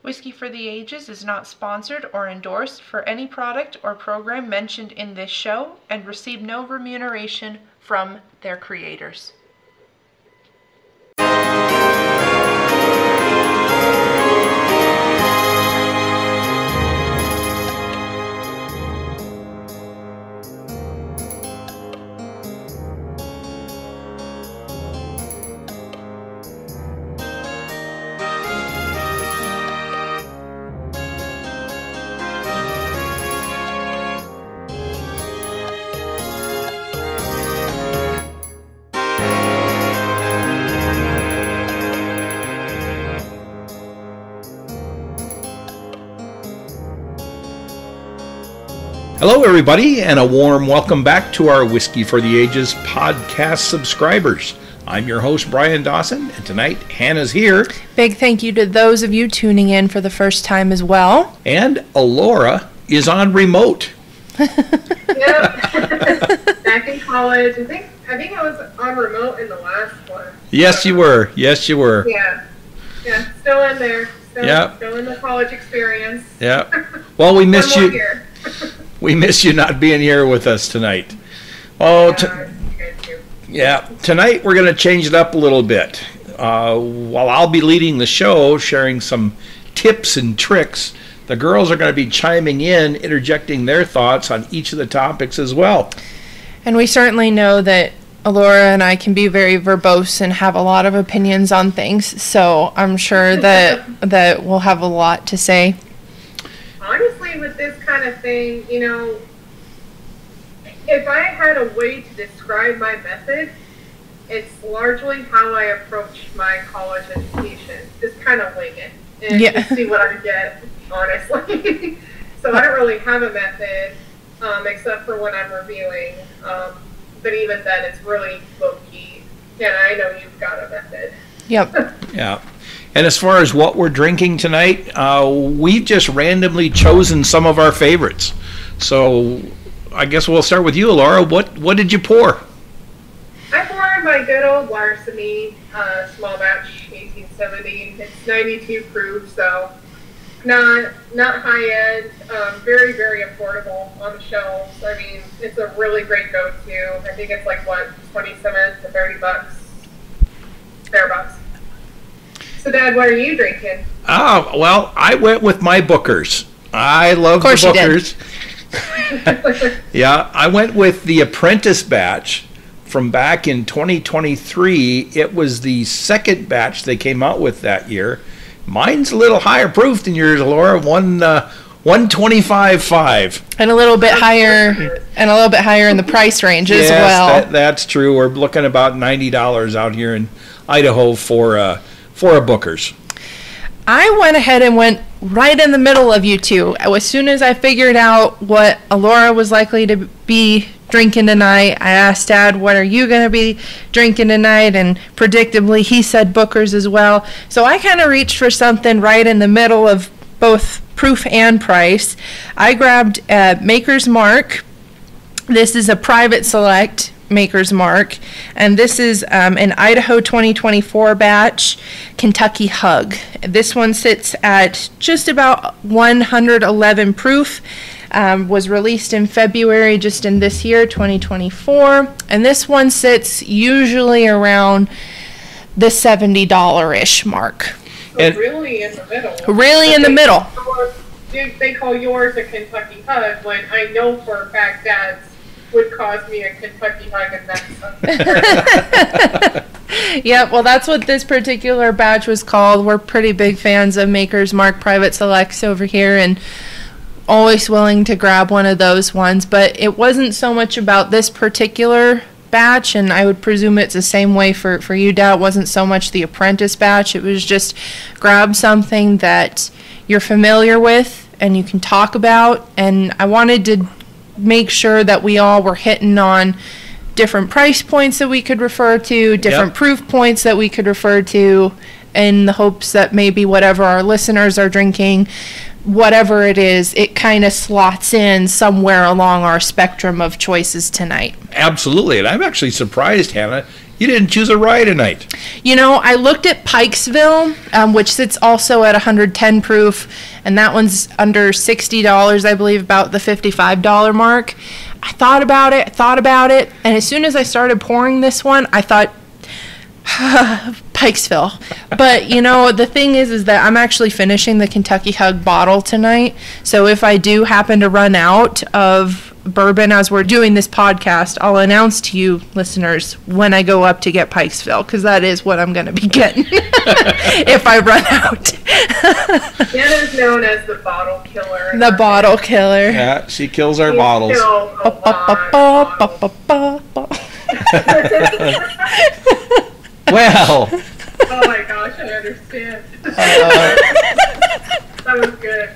Whiskey for the Ages is not sponsored or endorsed for any product or program mentioned in this show and receive no remuneration from their creators. Hello everybody, and a warm welcome back to our Whiskey for the Ages podcast subscribers. I'm your host Brian Dawson, and tonight Hannah's here. Big thank you to those of you tuning in for the first time as well. And Elora is on remote. Yep. Back in college. I think I was on remote in the last one. Yes, you were. Yes, you were. Yeah, still in there. Still in the college experience. Yeah. Well, we missed you. Year. We miss you not being here with us tonight. Tonight we're going to change it up a little bit. While I'll be leading the show, sharing some tips and tricks, the girls are going to be chiming in, interjecting their thoughts on each of the topics as well. And we certainly know that Elora and I can be very verbose and have a lot of opinions on things, so I'm sure that we'll have a lot to say. Honestly, with this kind of thing, if I had a way to describe my method, it's largely how I approach my college education. Just kind of wing it and just see what I get, honestly. So I don't really have a method, except for when I'm reviewing. But even then, it's really low-key. And I know you've got a method. Yep. Yeah. And as far as what we're drinking tonight, we've just randomly chosen some of our favorites. So I guess we'll start with you, Elora. What did you pour? I poured my good old Larceny small batch 1870. It's 92 proof, so not high end. Very, very affordable on the shelves. I mean, it's a really great go-to. I think it's like 27 to $30, thereabouts. So, Dad, what are you drinking? Well, I went with my Bookers. I love the Bookers. Yeah, I went with the Apprentice batch from back in 2023. It was the second batch they came out with that year. Mine's a little higher proof than yours, Elora. 125.5. And a little bit higher in the price range as well. Yes, that's true. We're looking about $90 out here in Idaho for a Booker's. I went ahead and went right in the middle of you two. As soon as I figured out what Elora was likely to be drinking tonight, I asked Dad, what are you going to be drinking tonight? And predictably, he said Booker's as well. So I kind of reached for something right in the middle of both proof and price. I grabbed Maker's Mark. This is a private select Maker's Mark, and this is an Idaho 2024 batch Kentucky Hug. This one sits at just about 111 proof, was released in February just in this year, 2024, and this one sits usually around the $70-ish mark. So really in the middle. Really in the middle. They call yours a Kentucky Hug when I know for a fact Dad's would cause me a Kentucky Hug and that's Yeah, well, that's what this particular batch was called. We're pretty big fans of Maker's Mark Private Selects over here and always willing to grab one of those ones. But it wasn't so much about this particular batch, and I would presume it's the same way for you, Dad. It wasn't so much the Apprentice batch. It was just grab something that you're familiar with and you can talk about. And I wanted to make sure that we all were hitting on different price points that we could refer to, different proof points that we could refer to, in the hopes that maybe whatever our listeners are drinking, whatever it is, it kind of slots in somewhere along our spectrum of choices tonight. Absolutely, and I'm actually surprised, Hannah, You didn't choose a rye tonight. You know, I looked at Pikesville, which sits also at 110 proof, and that one's under $60, I believe, about the $55 mark. I thought about it, and as soon as I started pouring this one, I thought, Pikesville. But, you know, the thing is that I'm actually finishing the Kentucky Hug bottle tonight, so if I do happen to run out of bourbon as we're doing this podcast, I'll announce to you listeners when I go up to get Pikesville, because that is what I'm going to be getting if I run out. Hannah's known as the bottle killer. The bottle killer. Yeah, she kills our bottles. Well. Oh my gosh, I understand. That was good.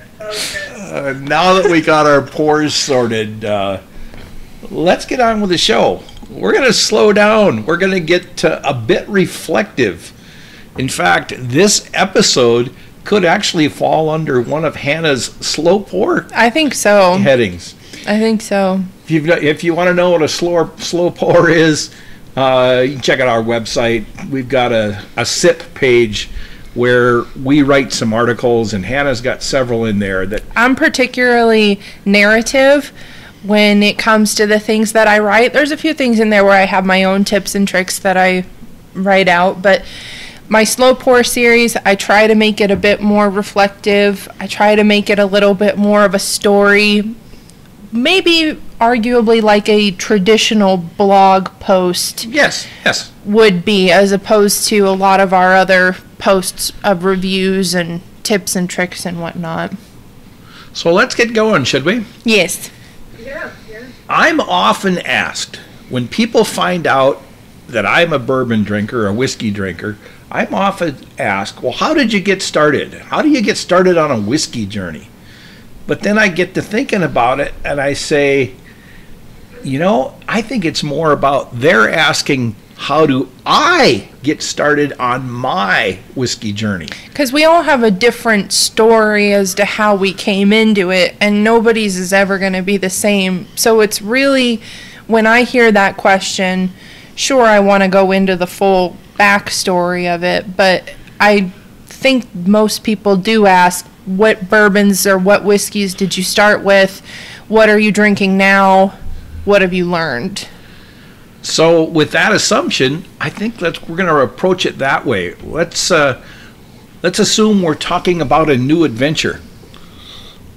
Now that we got our pours sorted, let's get on with the show. We're going to slow down. We're going to get a bit reflective. In fact, this episode could actually fall under one of Hannah's slow pour I think so. headings. I think so. If you want to know what a slow pour is, you can check out our website. We've got a SIP page where we write some articles, and Hannah's got several in there that I'm particularly narrative when it comes to the things that I write. There's a few things in there where I have my own tips and tricks that I write out, but my slow pour series, I try to make it a bit more reflective. I try to make it a little bit more of a story, maybe arguably like a traditional blog post. Yes. Would be, as opposed to a lot of our other posts of reviews and tips and tricks and whatnot. So let's get going, should we? Yes. Yeah. I'm often asked, when people find out that I'm a bourbon drinker, a whiskey drinker, I'm often asked, well, how did you get started? How do you get started on a whiskey journey? But then I get to thinking about it, and I say, you know, I think it's more about they're asking, how do I get started on my whiskey journey? Because we all have a different story as to how we came into it, and nobody's is ever going to be the same. So it's really, when I hear that question, sure, I want to go into the full backstory of it, but I think most people do ask, what bourbons or what whiskeys did you start with? What are you drinking now? What have you learned? So with that assumption, I think we're going to approach it that way. Let's assume we're talking about a new adventure.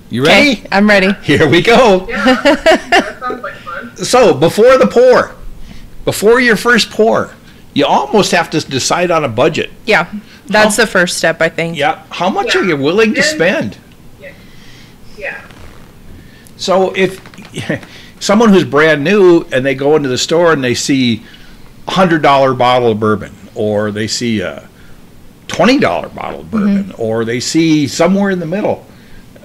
You ready? Okay, I'm ready. Here we go. Yeah, that sounds like fun. So before your first pour, you almost have to decide on a budget. Yeah, that's the first step, I think. Yeah. How much are you willing to spend? Yeah. So if someone who's brand new and they go into the store and they see $100 bottle of bourbon, or they see a $20 bottle of bourbon, or they see somewhere in the middle,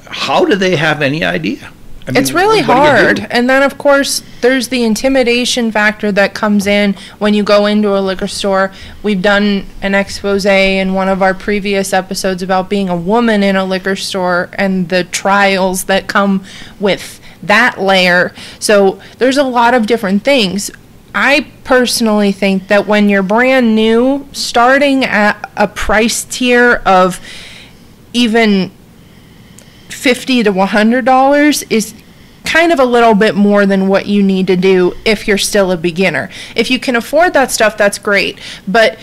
how do they have any idea? I mean, it's really what do you hard. do? And then, of course, there's the intimidation factor that comes in when you go into a liquor store. We've done an expose in one of our previous episodes about being a woman in a liquor store and the trials that come with that layer. So there's a lot of different things. I personally think that when you're brand new, starting at a price tier of even $50 to $100 is kind of a little bit more than what you need to do if you're still a beginner. If you can afford that stuff, that's great. But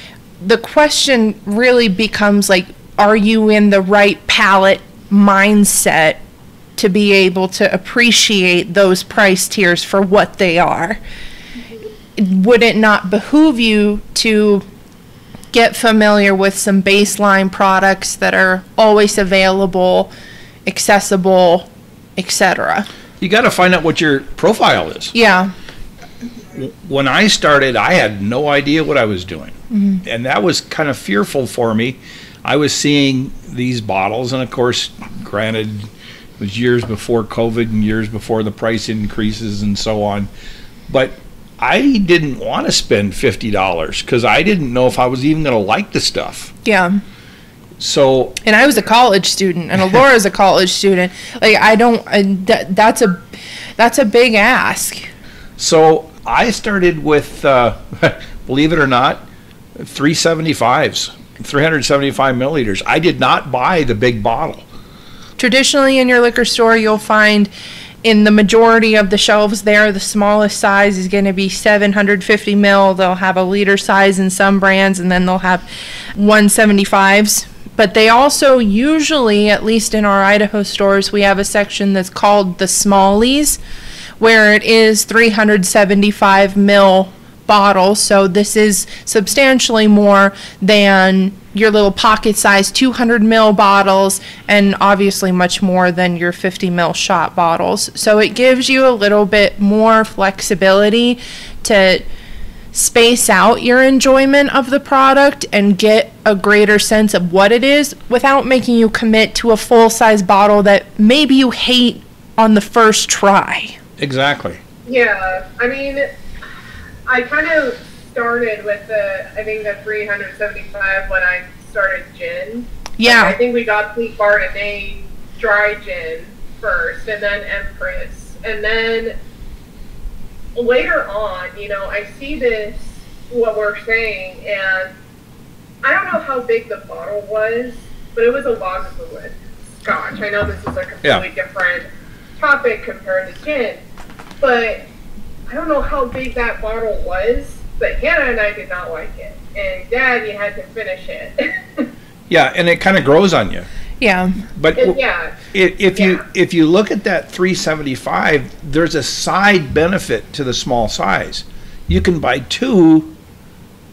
the question really becomes like, are you in the right palate mindset to be able to appreciate those price tiers for what they are? Would it not behoove you to get familiar with some baseline products that are always available, accessible, etc.? You got to find out what your profile is. Yeah. When I started, I had no idea what I was doing. Mm-hmm. And that was kind of fearful for me. I was seeing these bottles, and of course, granted, it was years before COVID and years before the price increases and so on. But I didn't want to spend $50 because I didn't know if I was even going to like the stuff. Yeah. So, and I was a college student, and Elora's a college student. Like, that's a big ask. So I started with believe it or not, 375s, 375 milliliters. I did not buy the big bottle. Traditionally in your liquor store, you'll find in the majority of the shelves there, the smallest size is going to be 750 mil. They'll have a liter size in some brands, and then they'll have 175s. But they also usually, at least in our Idaho stores, we have a section that's called the smallies, where it is 375 mil bottles. So this is substantially more than your little pocket size 200 mil bottles, and obviously much more than your 50 mil shot bottles. So it gives you a little bit more flexibility to space out your enjoyment of the product and get a greater sense of what it is without making you commit to a full size bottle that maybe you hate on the first try. Exactly. Yeah, I mean, I kind of started with I think the 375 when I started gin. Yeah. I think we got Fleet Bartonay dry gin first, and then Empress. And then later on, you know, I see this, what we're saying, and I don't know how big the bottle was, but it was a log fluid scotch. I know this is a completely different topic compared to gin, but I don't know how big that bottle was, but Hannah and I did not like it. And Dad, you had to finish it. Yeah, and it kind of grows on you. Yeah. But if you look at that 375, there's a side benefit to the small size. You can buy two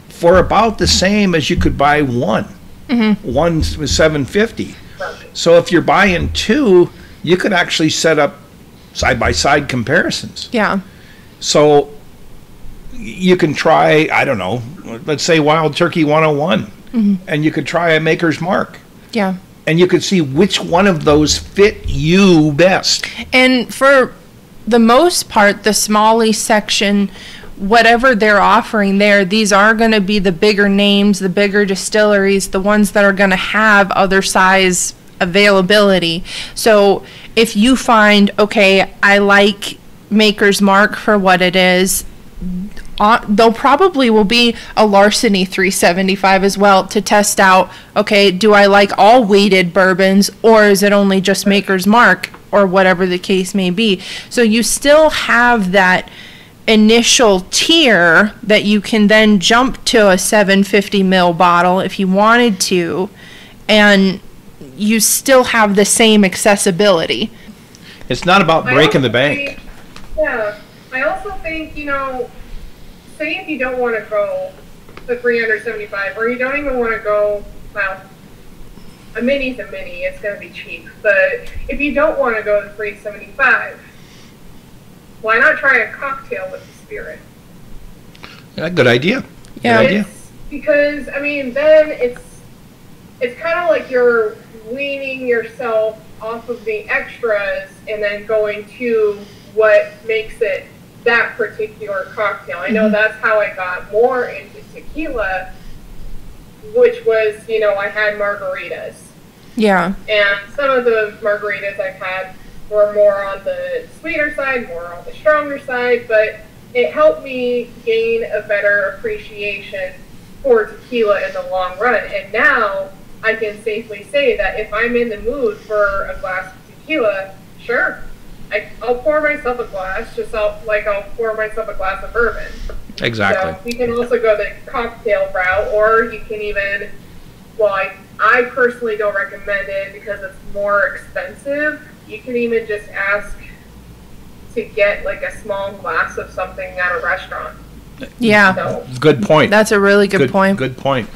for about the same as you could buy one. Mm-hmm. One was 750. So if you're buying two, you could actually set up side-by-side comparisons. Yeah. So you can try, I don't know, let's say Wild Turkey 101, mm-hmm. and you could try a Maker's Mark. Yeah. And you could see which one of those fit you best. And for the most part, the Smalley section, whatever they're offering there, these are going to be the bigger names, the bigger distilleries, the ones that are going to have other size availability. So if you find, okay, I like Maker's Mark for what it is, they'll probably will be a Larceny 375 as well to test out, okay, do I like all weighted bourbons, or is it only just Maker's Mark, or whatever the case may be. So you still have that initial tier that you can then jump to a 750 ml bottle if you wanted to, and you still have the same accessibility. It's not about breaking the bank. I also think, you know, say if you don't want to go the 375, or you don't even want to go, well, a mini's a mini, it's going to be cheap, but if you don't want to go to 375, why not try a cocktail with the spirit? Yeah, good idea. Yeah. Good idea. Because, I mean, then it's kind of like you're weaning yourself off of the extras and then going to what makes it that particular cocktail. I know that's how I got more into tequila, which was, you know, I had margaritas. Yeah. And some of the margaritas I've had were more on the sweeter side, more on the stronger side, but it helped me gain a better appreciation for tequila in the long run. And now I can safely say that if I'm in the mood for a glass of tequila, sure, I'll pour myself a glass, just like I'll pour myself a glass of bourbon. Exactly. So you can also go the cocktail route, or you can even, well, I personally don't recommend it because it's more expensive. You can even just ask to get like a small glass of something at a restaurant. Yeah. So, good point. That's a really good point. Good point.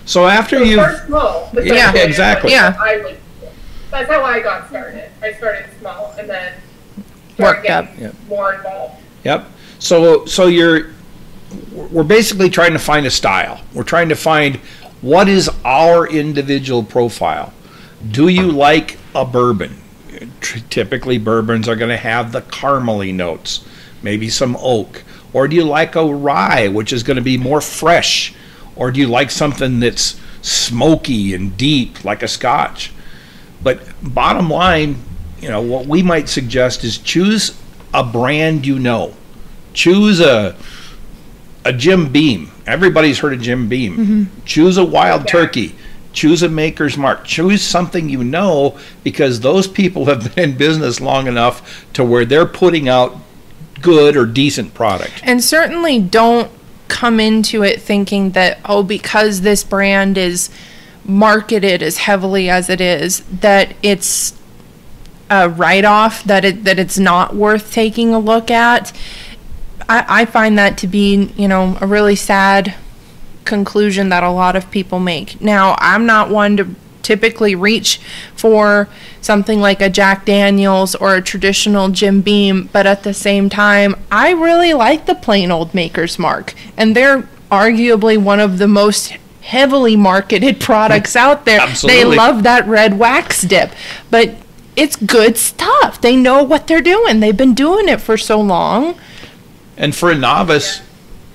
So after you start small. Yeah, exactly. Yeah. That's how I got started. I started small and then worked up. More involved. Yep. So we're basically trying to find a style. We're trying to find what is our individual profile. Do you like a bourbon? Typically bourbons are going to have the caramely notes, maybe some oak. Or do you like a rye, which is going to be more fresh? Or do you like something that's smoky and deep, like a scotch? But bottom line, you know, what we might suggest is choose a brand you know. Choose a Jim Beam Everybody's heard of Jim Beam. Choose a wild turkey. Choose a Maker's Mark. Choose something you know, because those people have been in business long enough to where they're putting out good or decent product. And certainly don't come into it thinking that, oh, because this brand is marketed as heavily as it is, that it's a write-off, that it's not worth taking a look at. I find that to be, you know, a really sad conclusion that a lot of people make. Now, I'm not one to typically reach for something like a Jack Daniel's or a traditional Jim Beam, but at the same time, I really like the plain old Maker's Mark, and they're arguably one of the most heavily marketed products out there. Absolutely. They love that red wax dip, but it's good stuff. They know what they're doing. They've been doing it for so long. And for a novice,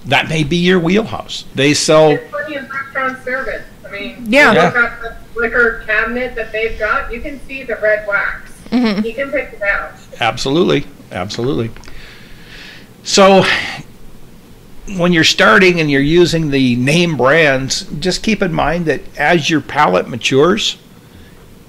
that may be your wheelhouse. They sell... There's plenty of restaurant service. I mean, Yeah. you look at the liquor cabinet that they've got, you can see the red wax. You can pick it out. Absolutely. Absolutely. So when you're starting and you're using the name brands, just keep in mind that as your palate matures,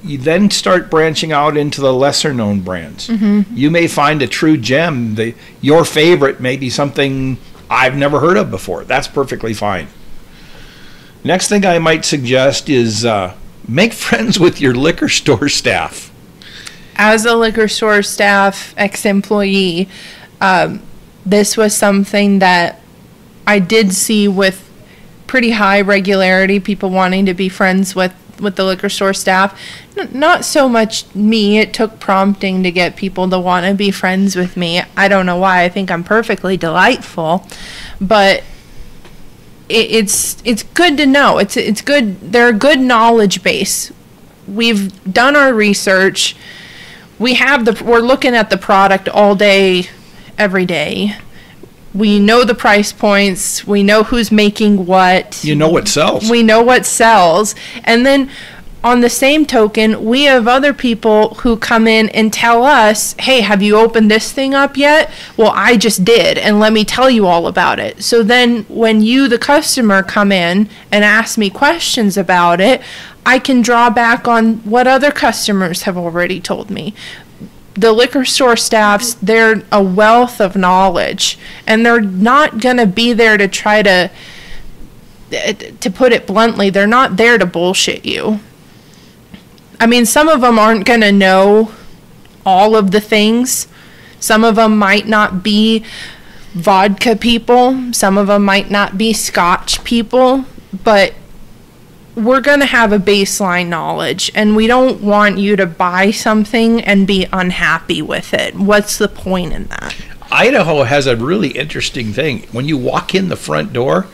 you then start branching out into the lesser known brands. You may find a true gem. Your favorite may be something I've never heard of before. That's perfectly fine. Next thing I might suggest is make friends with your liquor store staff. As a liquor store staff, ex-employee, this was something that I did see with pretty high regularity, people wanting to be friends with the liquor store staff. Not so much me. It took prompting to get people to want to be friends with me. I don't know why. I think I'm perfectly delightful, but it's good to know. It's good. They're a good knowledge base. We've done our research. We're looking at the product all day, every day. We know the price points. We know who's making what. You know what sells. We know what sells. And then on the same token, we have other people who come in and tell us, hey, have you opened this thing up yet? Well, I just did, and let me tell you all about it. So then when you, the customer, come in and ask me questions about it, I can draw back on what other customers have already told me. The liquor store staffs, they're a wealth of knowledge, and they're not going to be there to try to put it bluntly, they're not there to bullshit you. I mean, some of them aren't going to know all of the things. Some of them might not be vodka people. Some of them might not be scotch people, but we're going to have a baseline knowledge, and we don't want you to buy something and be unhappy with it. What's the point in that? Idaho has a really interesting thing. When you walk in the front door,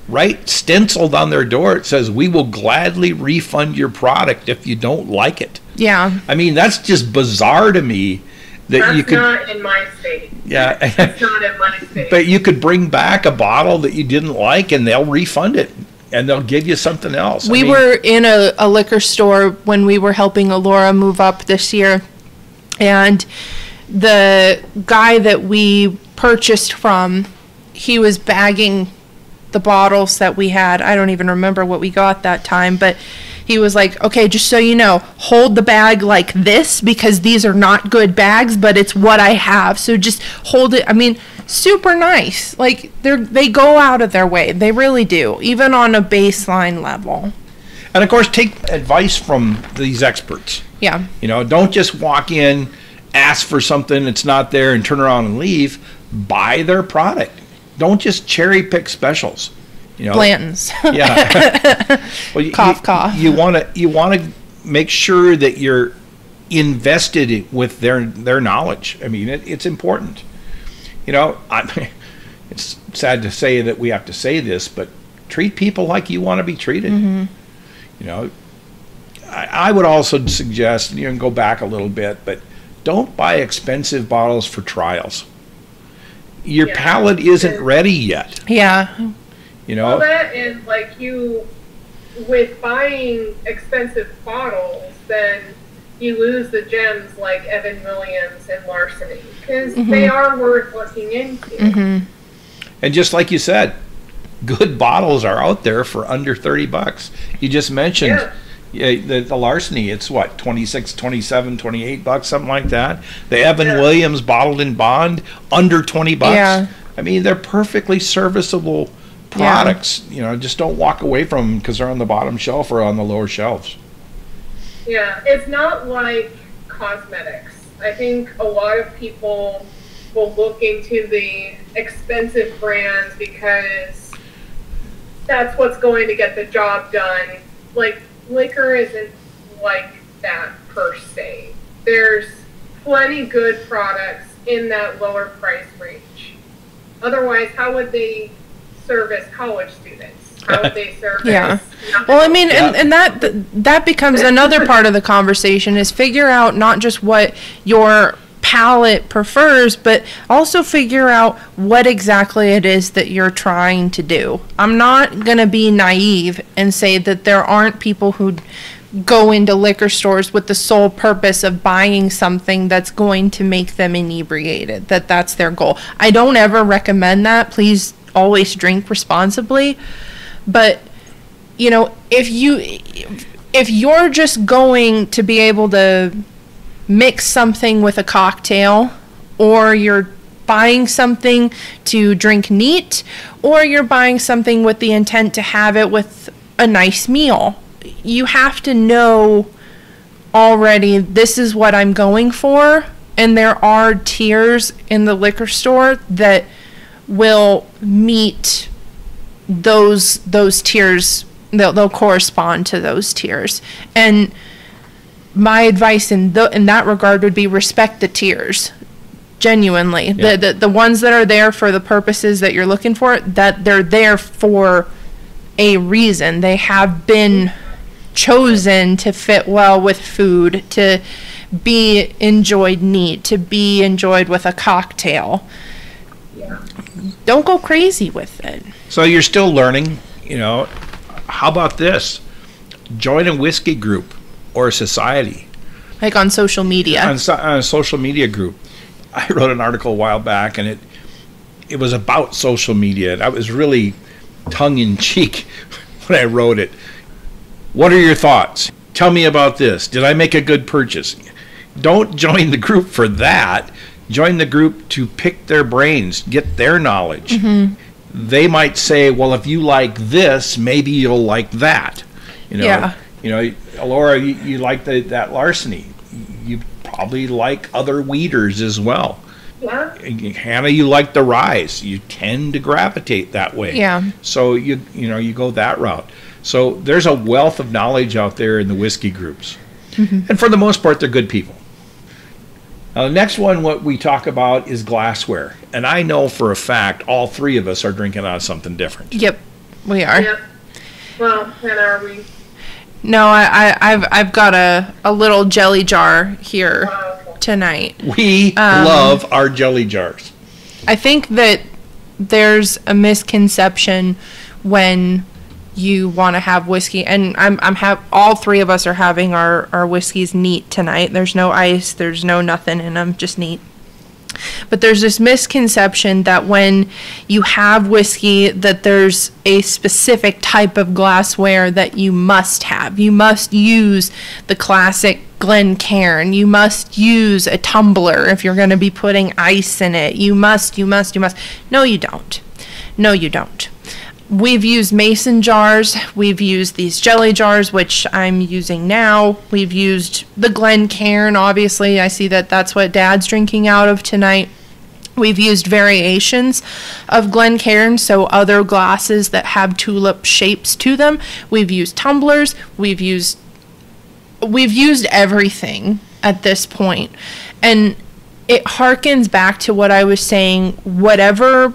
right stenciled on their door, it says, we will gladly refund your product if you don't like it. Yeah. I mean, that's just bizarre to me. That's not in my state. Yeah. That's not in my state. But you could bring back a bottle that you didn't like, and they'll refund it. And they'll give you something else. We were in a liquor store when we were helping Elora move up this year, and the guy that we purchased from, he was bagging the bottles that we had. I don't even remember what we got that time, but he was like, okay, just so you know, hold the bag like this because these are not good bags, but it's what I have. So just hold it. I mean, super nice. Like, they go out of their way. They really do, even on a baseline level. And of course, take advice from these experts. Yeah. You know, don't just walk in, ask for something that's not there, and turn around and leave. Buy their product. Don't just cherry pick specials. You know, Blanton's. Yeah. Well, cough. You want to make sure that you're invested with their knowledge. I mean, it's important. You know, it's sad to say that we have to say this, but treat people like you want to be treated. You know, I would also suggest, you know, go back a little bit, but don't buy expensive bottles for trials. Your palate isn't ready yet. Yeah. You know? Well, that is like with buying expensive bottles, then you lose the gems like Evan Williams and Larceny, because they are worth looking into. And just like you said, good bottles are out there for under $30. You just mentioned the Larceny. It's what, 26, 27, $28, something like that. The Evan Williams bottled in bond, under $20. Yeah. I mean, they're perfectly serviceable products. You know, just don't walk away from them because they're on the bottom shelf or on the lower shelves. Yeah, it's not like cosmetics. I think a lot of people will look into the expensive brands because that's what's going to get the job done. Like, liquor isn't like that per se. There's plenty good products in that lower price range. Otherwise, how would they service college students? How would they service? Well, I mean, and that becomes another part of the conversation is figure out not just what your palate prefers, but also figure out what exactly it is that you're trying to do. I'm not going to be naive and say that there aren't people who go into liquor stores with the sole purpose of buying something that's going to make them inebriated, that's their goal. I don't ever recommend that. Please always drink responsibly. But, you know, if you're just going to be able to mix something with a cocktail, or you're buying something to drink neat, or you're buying something with the intent to have it with a nice meal, you have to know already, this is what I'm going for. And there are tiers in the liquor store that will meet those tiers. They'll correspond to those tiers. And my advice in that regard would be respect the tiers. Genuinely. Yeah. The ones that are there for the purposes that you're looking for, that they're there for a reason. They have been chosen to fit well with food, to be enjoyed neat, to be enjoyed with a cocktail. Yeah. Don't go crazy with it. So you're still learning, you know. How about this? Join a whiskey group or a society. Like on social media. On a social media group. I wrote an article a while back, and it was about social media, and I was really tongue-in-cheek when I wrote it. What are your thoughts? Tell me about this. Did I make a good purchase? Don't join the group for that. Join the group to pick their brains, get their knowledge. Mm-hmm. They might say, well, if you like this, maybe you'll like that. You know, Elora, you like that Larceny. You probably like other weeders as well. Yeah. Hannah, you like the Rise. You tend to gravitate that way. Yeah. So you go that route. So there's a wealth of knowledge out there in the whiskey groups. Mm-hmm. And for the most part, they're good people. Now, the next one, what we talk about is glassware. And I know for a fact all three of us are drinking out of something different. Yep, we are. Yep. Well, and are we? No, I've got a little jelly jar here tonight. We love our jelly jars. I think that there's a misconception when you want to have whiskey, and all three of us are having our whiskeys neat tonight. There's no ice, there's no nothing in them, just neat. But there's this misconception that when you have whiskey, that there's a specific type of glassware that you must have. You must use the classic Glencairn. You must use a tumbler if you're going to be putting ice in it. You must. No, you don't. No, you don't. We've used mason jars. We've used these jelly jars, which I'm using now. We've used the Glencairn, obviously. I see that that's what Dad's drinking out of tonight. We've used variations of Glencairn, so other glasses that have tulip shapes to them. We've used tumblers. We've used everything at this point. And it harkens back to what I was saying, whatever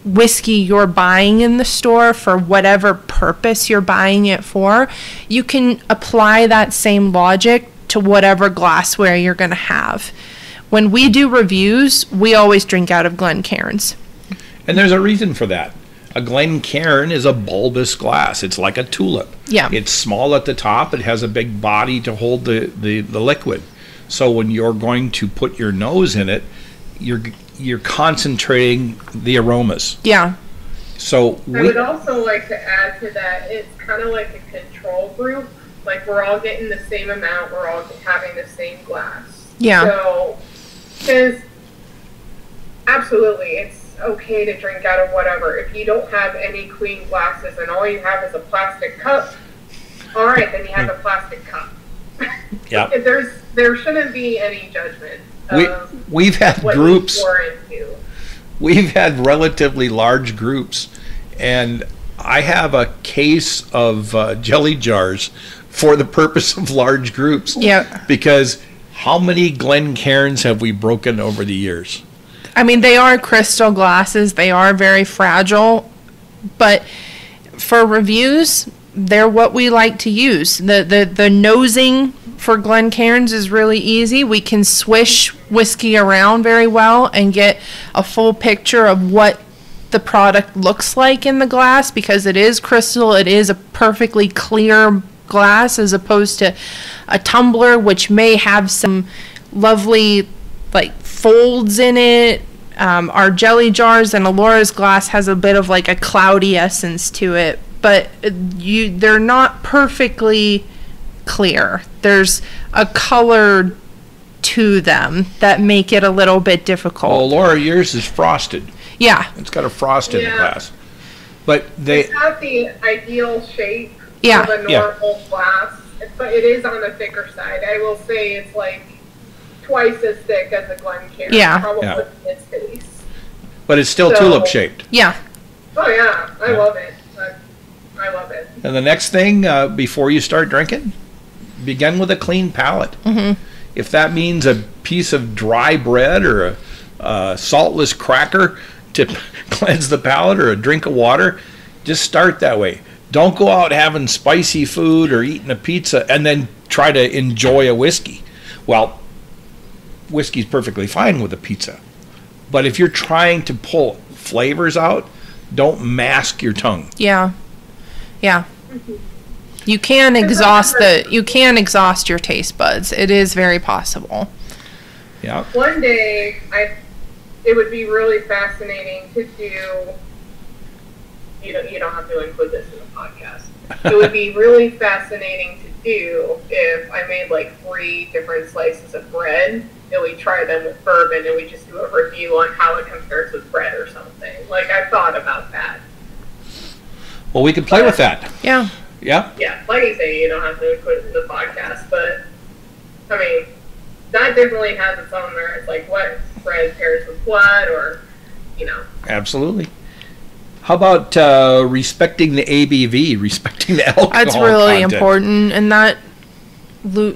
whiskey you're buying in the store, for whatever purpose you're buying it for, you can apply that same logic to whatever glassware you're going to have. When we do reviews, we always drink out of Glencairns. And there's a reason for that. A Glencairn is a bulbous glass. It's like a tulip. Yeah. It's small at the top. It has a big body to hold the liquid. So when you're going to put your nose in it, you're concentrating the aromas. Yeah. So I would also like to add to that, it's kind of like a control group. Like, we're all getting the same amount, we're all having the same glass. Yeah. So, because absolutely, it's okay to drink out of whatever. If you don't have any clean glasses and all you have is a plastic cup, all right, then you have a plastic cup. Yeah. There shouldn't be any judgment. We've had what groups. you pour into. We've had relatively large groups, and I have a case of jelly jars for the purpose of large groups. Yeah. Because how many Glencairns have we broken over the years? I mean, they are crystal glasses. They are very fragile, but for reviews, they're what we like to use. The nosing for Glencairns is really easy. We can swish whiskey around very well and get a full picture of what the product looks like in the glass, because it is crystal. It is a perfectly clear glass as opposed to a tumbler, which may have some lovely like folds in it. Our jelly jars and Elora's glass has a bit of like a cloudy essence to it, but they're not perfectly clear. There's a color to them that make it a little bit difficult. Well, Elora, yours is frosted. Yeah. It's got a frost in the glass. But it's not the ideal shape Yeah. of a normal glass, but it is on the thicker side. I will say it's like twice as thick as a Glencairn. Yeah. Probably Yeah. in its face. But it's still tulip shaped. Yeah. Oh yeah, I love it. I love it. And the next thing before you start drinking, begin with a clean palate. Mm-hmm. If that means a piece of dry bread or a saltless cracker to cleanse the palate, or a drink of water, just start that way. Don't go out having spicy food or eating a pizza and then try to enjoy a whiskey. Well, whiskey's perfectly fine with a pizza. But if you're trying to pull flavors out, don't mask your tongue. Yeah. Yeah. You can exhaust your taste buds. It is very possible. Yeah. One day, it would be really fascinating to do. You don't have to include this in the podcast. It would be really fascinating to do if I made like 3 different slices of bread and we try them with bourbon and we just do a review on how it compares with bread or something. Like, I thought about that. Well, we could play with that. Yeah. Yeah. Yeah, like you say, you don't have to include it in the podcast, but I mean, that definitely has its own merits. Like, what bread pairs with what, or Absolutely. How about respecting the ABV, respecting the alcohol That's really content? important. And that,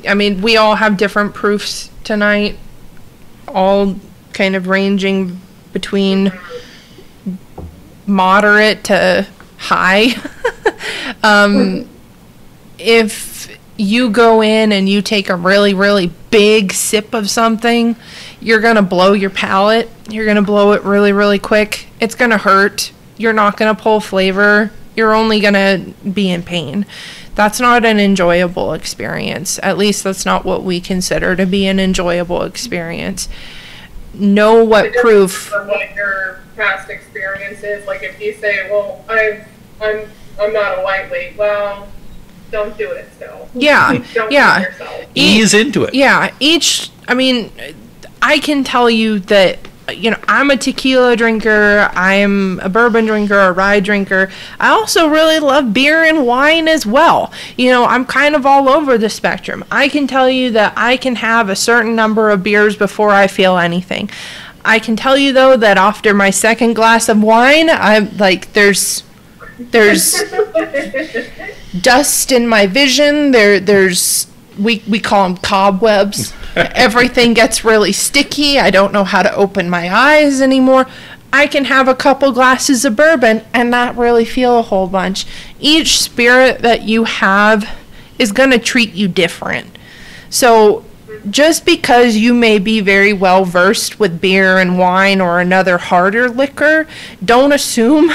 I mean, we all have different proofs tonight, all kind of ranging between moderate to high. If you go in and you take a really, really big sip of something, you're going to blow your palate. You're going to blow it really, really quick. It's going to hurt. You're not going to pull flavor. You're only going to be in pain. That's not an enjoyable experience. At least that's not what we consider to be an enjoyable experience. Know what proof. For what your past experience is. Like, if you say, well, I'm not a lightweight, well, don't do it still. Yeah. Don't Yeah. hurt yourself. Ease into it. Yeah. I can tell you that, I'm a tequila drinker, I'm a bourbon drinker, a rye drinker. I also really love beer and wine as well. I'm kind of all over the spectrum. I can tell you that I can have a certain number of beers before I feel anything. I can tell you, though, that after my second glass of wine, I'm like, there's dust in my vision. There's we call them cobwebs. Everything gets really sticky. I don't know how to open my eyes anymore. I can have a couple glasses of bourbon and not really feel a whole bunch. Each spirit that you have is going to treat you different. So just because you may be very well versed with beer and wine or another harder liquor, don't assume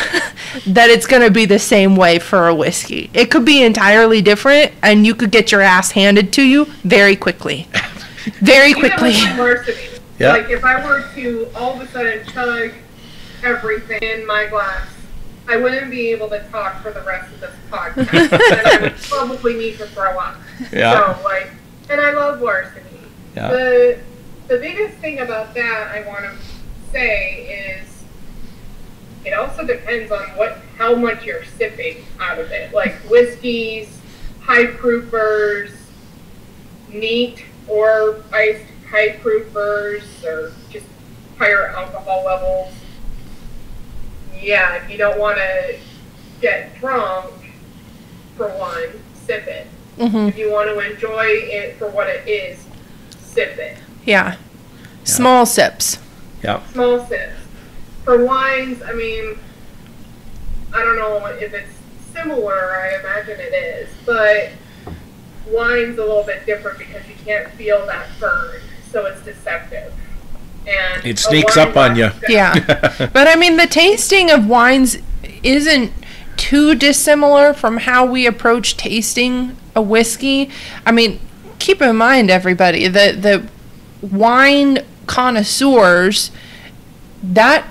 that it's going to be the same way for a whiskey. It could be entirely different, and you could get your ass handed to you very quickly. Very quickly. Like, if I were to all of a sudden chug everything in my glass, I wouldn't be able to talk for the rest of this podcast, and I would probably need to throw up. Yeah. So, like, and I love larceny. Yeah. The biggest thing about that I want to say is it also depends on how much you're sipping out of it. Like whiskeys, high proofers, neat or iced high proofers, or just higher alcohol levels. Yeah, if you don't want to get drunk, for one, sip it. Mm-hmm. If you want to enjoy it for what it is, sip it. Yeah. Small sips. Yeah. Small sips. For wines, I mean, I don't know if it's similar, I imagine it is, but wine's a little bit different because you can't feel that burn, so it's deceptive. And It sneaks up on you. Yeah. But I mean, the tasting of wines isn't too dissimilar from how we approach tasting a whiskey. I mean, keep in mind, everybody, the wine connoisseurs, that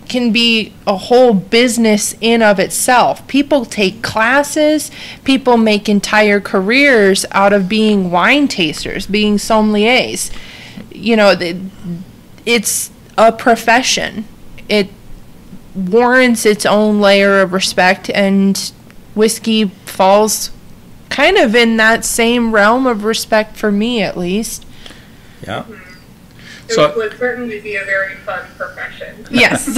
can be a whole business in of itself. People take classes, people make entire careers out of being wine tasters, being sommeliers. You know, it's a profession. It warrants its own layer of respect, and whiskey falls kind of in that same realm of respect for me, at least. Yeah. It would certainly be a very fun profession. Yes.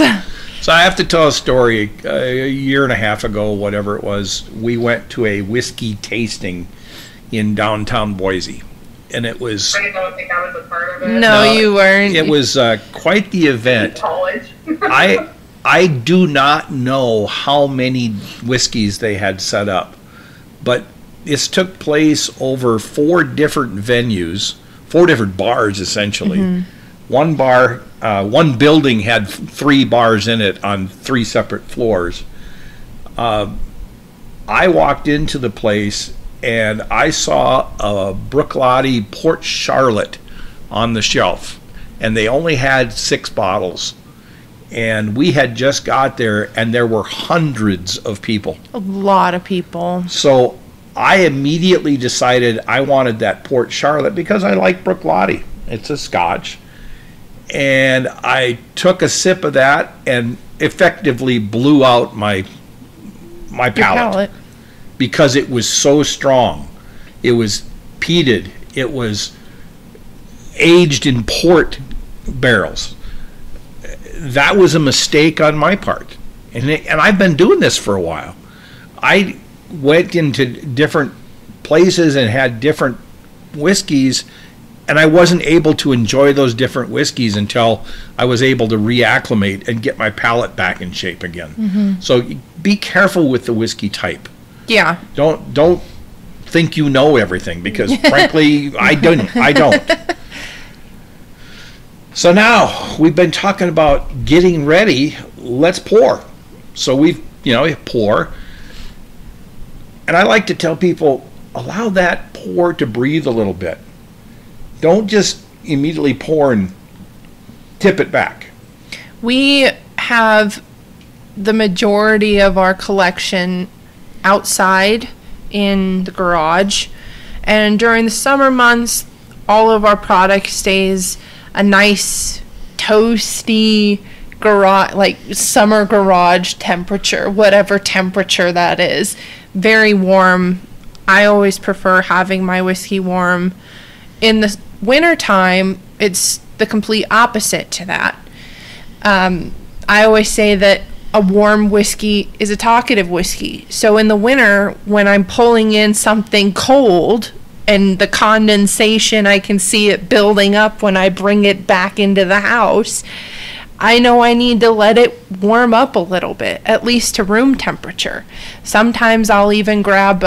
So I have to tell a story. A year and a half ago, whatever it was, we went to a whiskey tasting in downtown Boise. And it was... I don't think I was a part of it. No, you weren't. It was quite the event. College. I do not know how many whiskeys they had set up, but this took place over 4 different venues, 4 different bars, essentially. Mm-hmm. One building had 3 bars in it on 3 separate floors. I walked into the place and I saw a Bruichladdich Port Charlotte on the shelf, and they only had 6 bottles. And we had just got there, and there were hundreds of people. A lot of people. So I immediately decided I wanted that Port Charlotte because I like Bruichladdich. It's a Scotch. And I took a sip of that and effectively blew out my palate because it was so strong. It was peated. It was aged in port barrels. That was a mistake on my part. And I've been doing this for a while. I went into different places and had different whiskeys, and I wasn't able to enjoy those different whiskeys until I was able to reacclimate and get my palate back in shape again. Mm-hmm. So be careful with the whiskey type. Yeah. Don't think you know everything, because frankly, I don't. So now we've been talking about getting ready. Let's pour. So we pour. And I like to tell people, allow that pour to breathe a little bit. Don't just immediately pour and tip it back. We have the majority of our collection outside in the garage. And during the summer months, all of our product stays a nice toasty garage, like summer garage temperature, whatever temperature that is. Very warm. I always prefer having my whiskey warm. In the wintertime, it's the complete opposite to that. I always say that a warm whiskey is a talkative whiskey. So in the winter, when I'm pulling in something cold and the condensation, I can see it building up when I bring it back into the house, I know I need to let it warm up a little bit, at least to room temperature. Sometimes I'll even grab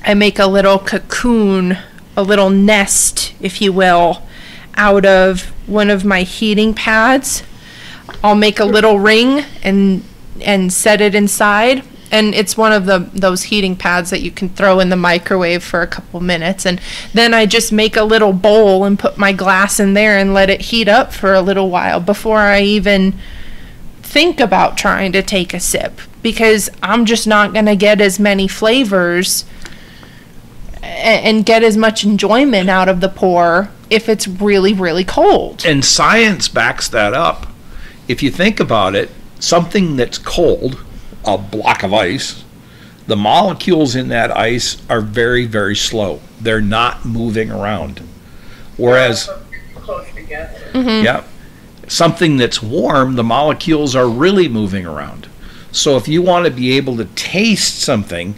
I make a little cocoon, a little nest, if you will, out of one of my heating pads. I'll make a little ring and set it inside, and it's one of those heating pads that you can throw in the microwave for a couple minutes, and then I just make a little bowl and put my glass in there and let it heat up for a little while before I even think about trying to take a sip. because I'm just not going to get as many flavors and get as much enjoyment out of the pour if it's really, really cold. And science backs that up. If you think about it, something that's cold, a block of ice, the molecules in that ice are very, very slow. They're not moving around. Whereas, close together. yeah, something that's warm, the molecules are really moving around. So if you want to be able to taste something,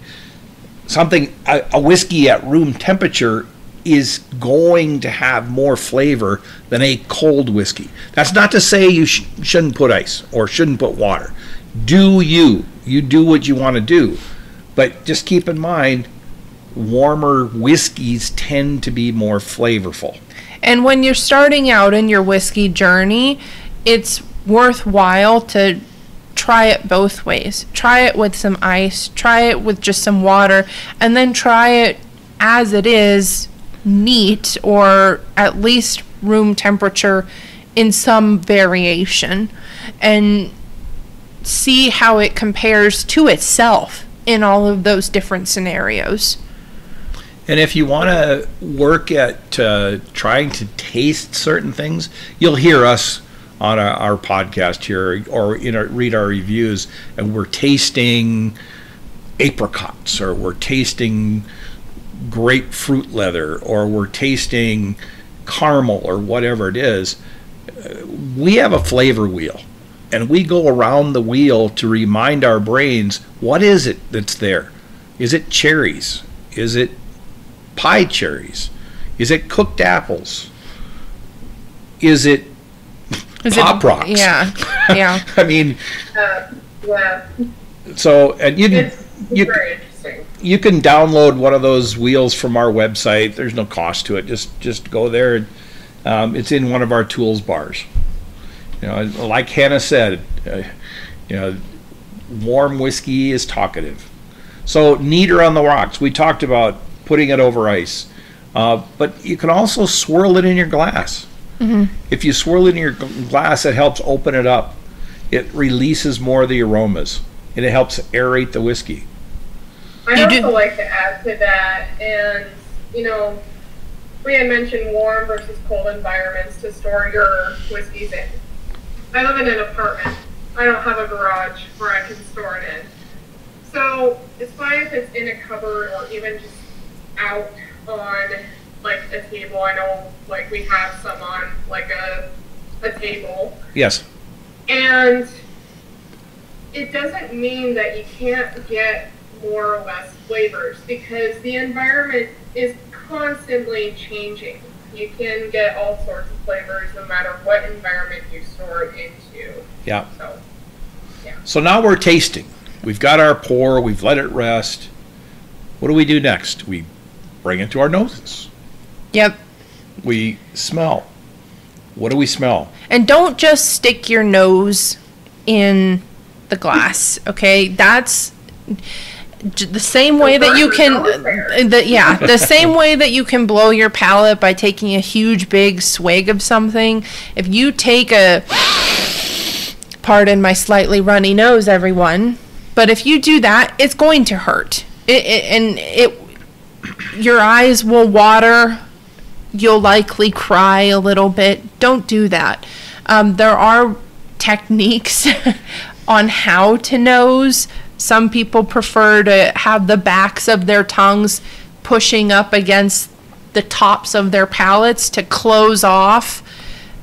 a whiskey at room temperature is going to have more flavor than a cold whiskey. That's not to say you shouldn't put ice or shouldn't put water. You do what you want to do. But just keep in mind, warmer whiskeys tend to be more flavorful. And when you're starting out in your whiskey journey, it's worthwhile to try it both ways. Try it with some ice, try it with just some water, and then try it as it is, neat, or at least room temperature in some variation, and see how it compares to itself in all of those different scenarios. And if you want to work at trying to taste certain things, you'll hear us on our podcast here or read our reviews, and we're tasting apricots, or we're tasting grapefruit leather, or we're tasting caramel, or whatever it is. We have a flavor wheel, and we go around the wheel to remind our brains, what is it that's there? Is it cherries? Is it pie cherries? Is it cooked apples? Is it Pop Rocks? Yeah, yeah. I mean, Yeah. so, and It's very interesting. you can download one of those wheels from our website. There's no cost to it. Just go there. It's in one of our tools bars. You know, like Hannah said, warm whiskey is talkative. So neater on the rocks. We talked about putting it over ice, but you can also swirl it in your glass. If you swirl it in your glass, it helps open it up. It releases more of the aromas, and it helps aerate the whiskey. I'd also like to add to that, and we had mentioned warm versus cold environments to store your whiskeys in. I live in an apartment. I don't have a garage where I can store it in. So it's fine if it's in a cupboard or even just out on like a table. I know like we have some on like a table. Yes. And it doesn't mean that you can't get more or less flavors, because the environment is constantly changing. You can get all sorts of flavors no matter what environment you store it into. Yeah. So, yeah. So now we're tasting. We've got our pour. We've let it rest. What do we do next? We bring it to our noses. Yep. We smell. What do we smell? And don't just stick your nose in the glass, okay? That's the same way that you can, the same way that you can blow your palate by taking a huge big swig of something. If you take pardon my slightly runny nose, everyone, but if you do that, it's going to hurt. Your eyes will water. You'll likely cry a little bit. Don't do that. There are techniques on how to nose. Some people prefer to have the backs of their tongues pushing up against the tops of their palates to close off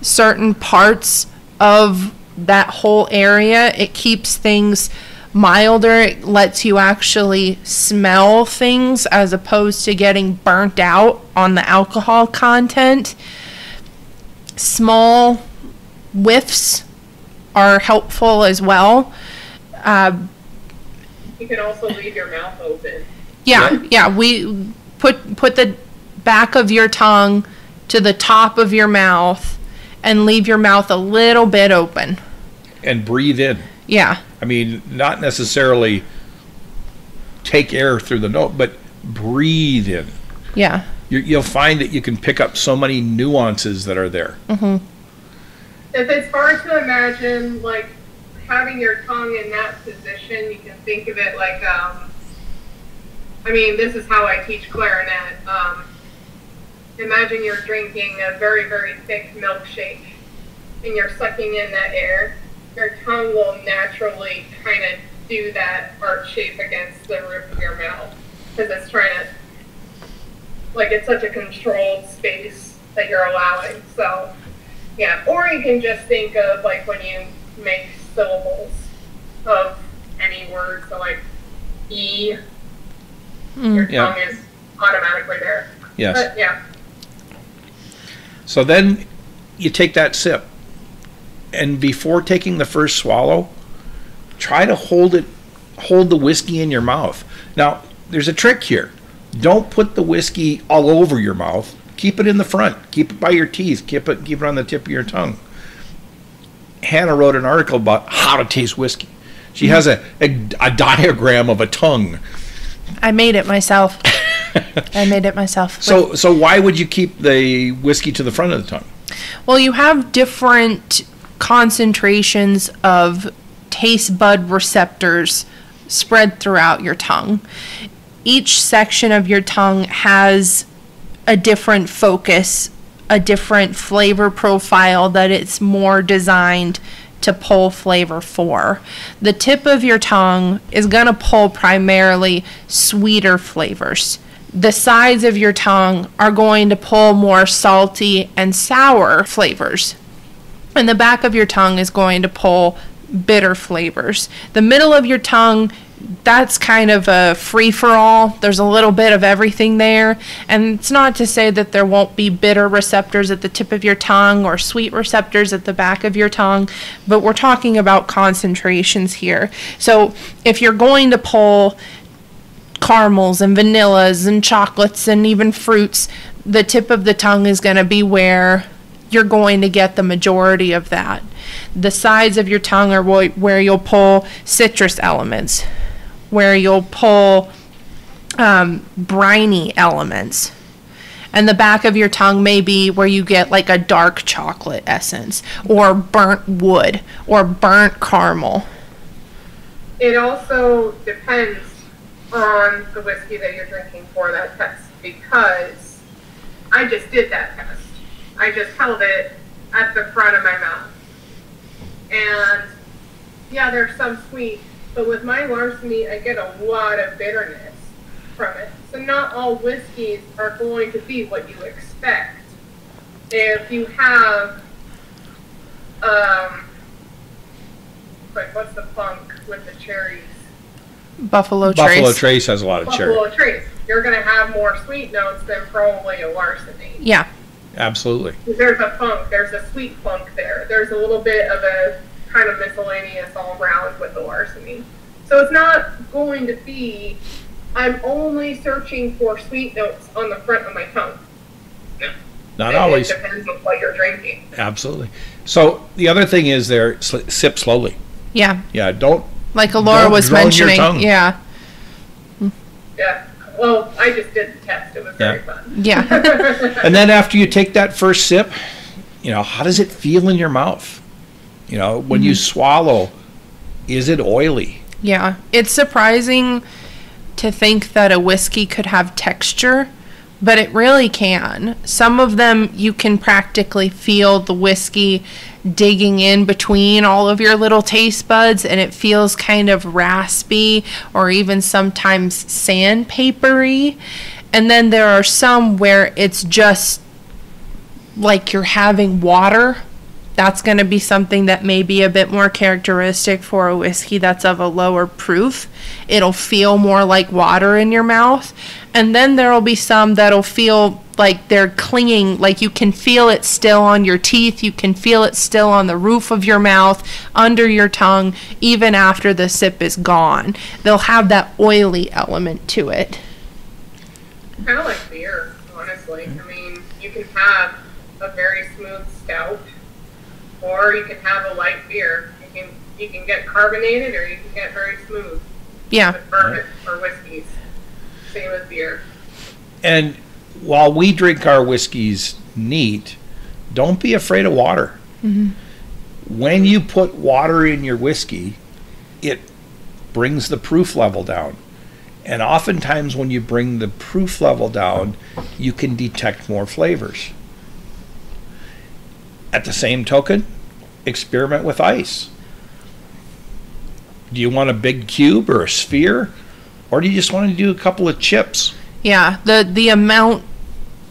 certain parts of that whole area. It keeps things milder. It lets you actually smell things as opposed to getting burnt out on the alcohol content. Small whiffs are helpful as well. You can also leave your mouth open. Yeah. We put the back of your tongue to the top of your mouth and leave your mouth a little bit open. And breathe in. Yeah. I mean, not necessarily take air through the nose, but breathe in. Yeah. You'll find that you can pick up so many nuances that are there. Mm-hmm. If it's hard to imagine, like having your tongue in that position, you can think of it like, I mean, this is how I teach clarinet. Imagine you're drinking a very, very thick milkshake and you're sucking in that air. Your tongue will naturally kind of do that arch shape against the roof of your mouth because it's trying to, like, it's such a controlled space that you're allowing. So, yeah. Or you can just think of, like, when you make syllables of any word, so like E, your tongue is automatically there. Yes. But, yeah. So then you take that sip, and before taking the first swallow, try to hold the whiskey in your mouth. Now, there's a trick here. Don't put the whiskey all over your mouth. Keep it in the front. Keep it by your teeth. Keep it on the tip of your tongue. Hannah wrote an article about how to taste whiskey. She has a diagram of a tongue. I made it myself. So why would you keep the whiskey to the front of the tongue? Well, you have different concentrations of taste bud receptors spread throughout your tongue. Each section of your tongue has a different focus, a different flavor profile that it's more designed to pull flavor for. The tip of your tongue is going to pull primarily sweeter flavors. The sides of your tongue are going to pull more salty and sour flavors. And the back of your tongue is going to pull bitter flavors. The middle of your tongue, that's kind of a free-for-all. There's a little bit of everything there. And it's not to say that there won't be bitter receptors at the tip of your tongue or sweet receptors at the back of your tongue, but we're talking about concentrations here. So if you're going to pull caramels and vanillas and chocolates and even fruits, the tip of the tongue is going to be where you're going to get the majority of that. The sides of your tongue are where you'll pull citrus elements, where you'll pull briny elements. And the back of your tongue may be where you get like a dark chocolate essence or burnt wood or burnt caramel. It also depends on the whiskey that you're drinking for that test, because I just did that test. I just held it at the front of my mouth. And yeah, there's some sweet, but with my larceny, I get a lot of bitterness from it. So not all whiskeys are going to be what you expect. If you have, like, what's the funk with the cherries? Buffalo Trace. Buffalo Trace has a lot of cherry. Buffalo Trace. You're going to have more sweet notes than probably a larceny. Yeah. Absolutely. There's a funk. There's a sweet funk there. There's a little bit of a kind of miscellaneous all around with the larceny. So it's not going to be, I'm only searching for sweet notes on the front of my tongue. No. Not always. It depends on what you're drinking. Absolutely. So the other thing is there, sip slowly. Yeah. Yeah, don't. Like Elora was mentioning. Yeah. Yeah. Well, I just did the test. It was very fun. Yeah. And then after you take that first sip, you know, how does it feel in your mouth? You know, when you swallow, is it oily? Yeah. It's surprising to think that a whiskey could have texture, but it really can. Some of them you can practically feel the whiskey digging in between all of your little taste buds, and it feels kind of raspy or even sometimes sandpapery. And then there are some where it's just like you're having water. That's going to be something that may be a bit more characteristic for a whiskey that's of a lower proof. It'll feel more like water in your mouth. And then there will be some that'll feel like they're clinging, like you can feel it still on your teeth, you can feel it still on the roof of your mouth, under your tongue, even after the sip is gone. They'll have that oily element to it. Kind of like beer, honestly. I mean, you can have a very smooth stout, or you can have a light beer. You can get carbonated, or you can get very smooth. Yeah. With bourbon or whiskeys. Same as beer. And while we drink our whiskeys neat, don't be afraid of water. When you put water in your whiskey, it brings the proof level down. And oftentimes when you bring the proof level down, you can detect more flavors. At the same token, experiment with ice. Do you want a big cube or a sphere? Or do you just want to do a couple of chips? Yeah, the amount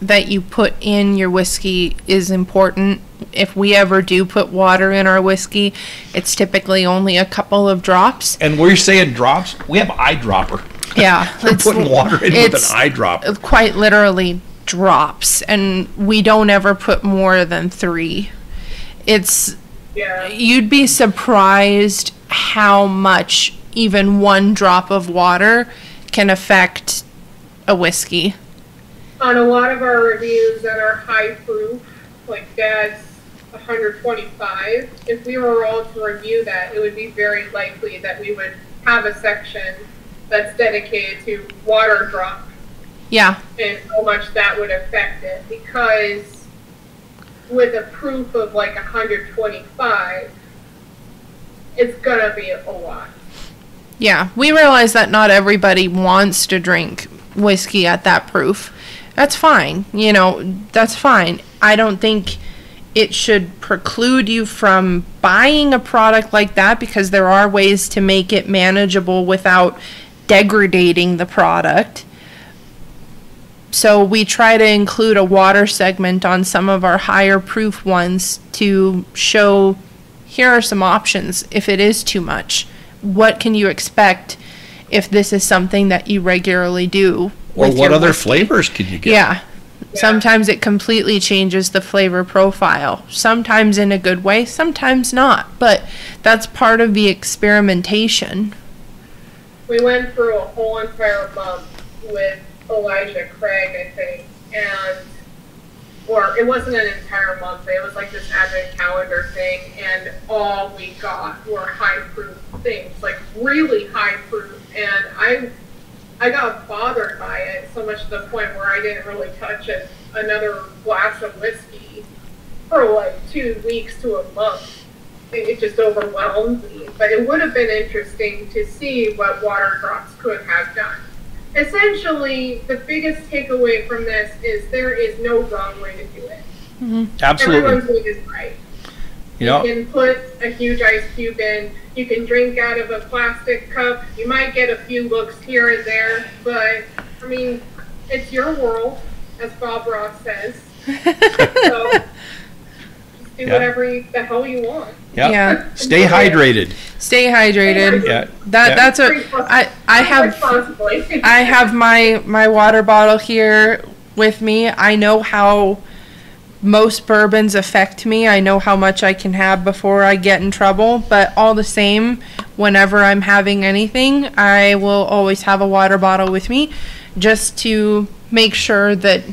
that you put in your whiskey is important. If we ever do put water in our whiskey, it's typically only a couple of drops. And we're saying drops? We have eyedropper. Yeah. We're putting water in with an eyedropper. Quite literally drops, and we don't ever put more than 3. You'd be surprised how much even 1 drop of water can affect a whiskey. On a lot of our reviews that are high proof, like Dad's 125, if we were all to review that, it would be very likely that we would have a section that's dedicated to water drop. Yeah. And how much that would affect it. Because with a proof of like 125, it's gonna be a lot. Yeah, we realize that not everybody wants to drink whiskey at that proof. That's fine. You know, that's fine. I don't think it should preclude you from buying a product like that, because there are ways to make it manageable without degrading the product. So we try to include a water segment on some of our higher proof ones to show, here are some options if it is too much. What can you expect if this is something that you regularly do? Or what other flavors can you get? Yeah. Sometimes it completely changes the flavor profile. Sometimes in a good way, sometimes not. But that's part of the experimentation. We went through a whole entire month with Elijah Craig, I think, or it wasn't an entire month, it was like this advent calendar thing, and all we got were high proof things, like really high proof, and I got bothered by it so much to the point where I didn't really touch another glass of whiskey for like 2 weeks to a month. It just overwhelmed me. But it would have been interesting to see what water drops could have done. Essentially, the biggest takeaway from this is there is no wrong way to do it. Mm-hmm. Absolutely. Everyone's way is right. You can put a huge ice cube in. You can drink out of a plastic cup. You might get a few looks here and there, but, I mean, it's your world, as Bob Ross says. So, just do whatever the hell you want. Yeah. Stay hydrated. Stay hydrated. Yeah. That's I have my water bottle here with me. I know how most bourbons affect me. I know how much I can have before I get in trouble, but all the same, whenever I'm having anything, I will always have a water bottle with me just to make sure that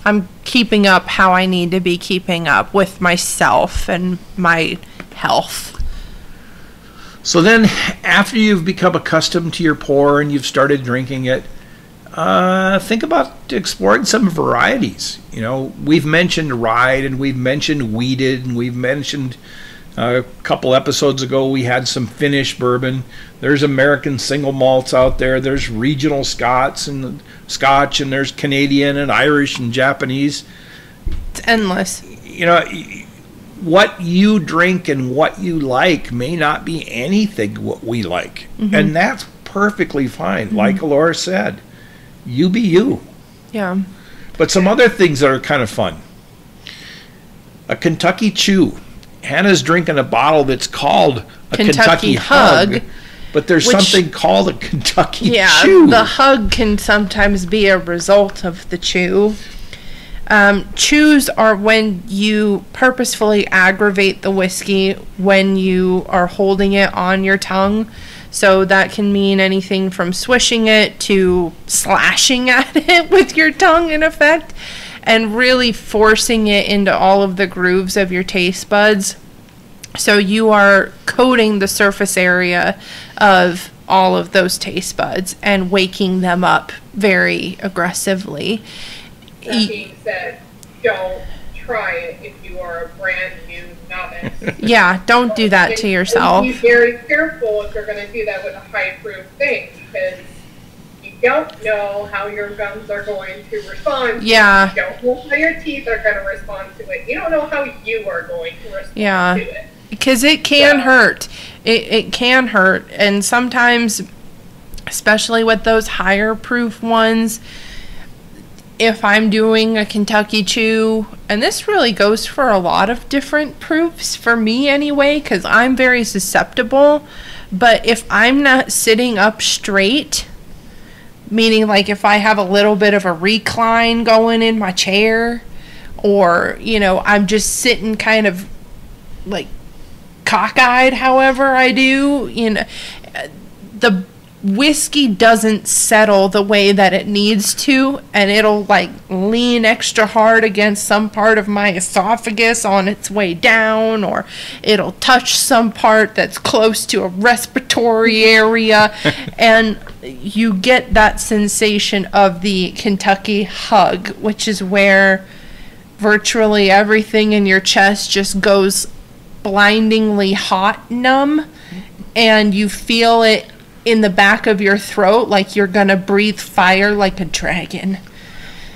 I'm keeping up how I need to be keeping up with myself and my health. So then, after you've become accustomed to your pour and you've started drinking it, think about exploring some varieties. You know, we've mentioned rye, and we've mentioned wheated, and we've mentioned a couple episodes ago we had some Finnish bourbon. There's American single malts out there. There's regional Scotch, and there's Canadian and Irish and Japanese. It's endless. You know, what you drink and what you like may not be anything what we like. Mm-hmm. And that's perfectly fine. Mm-hmm. Like Elora said, you be you. Yeah. But some other things that are kind of fun. A Kentucky Chew. Hannah's drinking a bottle that's called a Kentucky Hug, but there's something called a Kentucky Chew. Yeah, the hug can sometimes be a result of the chew. Chews are when you purposefully aggravate the whiskey when you are holding it on your tongue. So that can mean anything from swishing it to slashing at it with your tongue, in effect, and really forcing it into all of the grooves of your taste buds. So you are coating the surface area of all of those taste buds and waking them up very aggressively. That being said, don't try it if you are a brand new novice. Yeah, don't do that to yourself. Be very careful if you're going to do that with a high proof thing, because you don't know how your gums are going to respond. Yeah. You don't know how your teeth are going to respond to it. You don't know how you are going to respond to it. Because it can hurt. It can hurt. And sometimes, especially with those higher proof ones, if I'm doing a Kentucky Chew, and this really goes for a lot of different proofs, for me anyway, because I'm very susceptible, but if I'm not sitting up straight, meaning like if I have a little bit of a recline going in my chair, or, you know, I'm just sitting kind of like cockeyed, however I do, you know, the whiskey doesn't settle the way that it needs to, and it'll like lean extra hard against some part of my esophagus on its way down, or it'll touch some part that's close to a respiratory area, and you get that sensation of the Kentucky hug, which is where virtually everything in your chest just goes blindingly hot, numb, and you feel it in the back of your throat like you're gonna breathe fire like a dragon,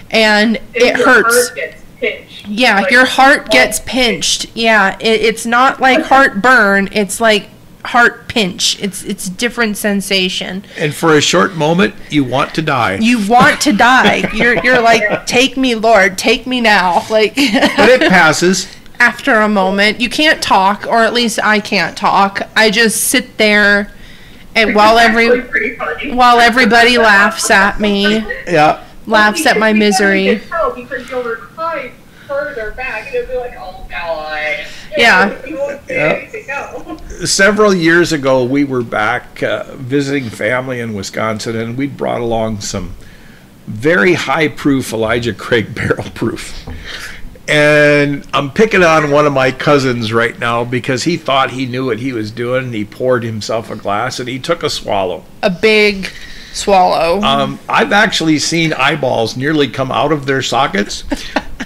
and it hurts. Heart gets pinched. Yeah, like your heart gets pinched. Yeah, it's not like heartburn, it's like heart pinch. It's different sensation. And for a short moment, you want to die. You want to die. You're like, take me, Lord, take me now. Like, but it passes. After a moment, you can't talk, or at least I can't talk. I just sit there, and while everybody laughs at me, laughs at my misery. Because you'll recline further back, and it'll be like, oh god. Yeah. You won't see anything else. Several years ago, we were back visiting family in Wisconsin, and we'd brought along some very high proof Elijah Craig barrel proof. And I'm picking on one of my cousins right now because he thought he knew what he was doing. He poured himself a glass and he took a swallow. A big swallow. I've actually seen eyeballs nearly come out of their sockets.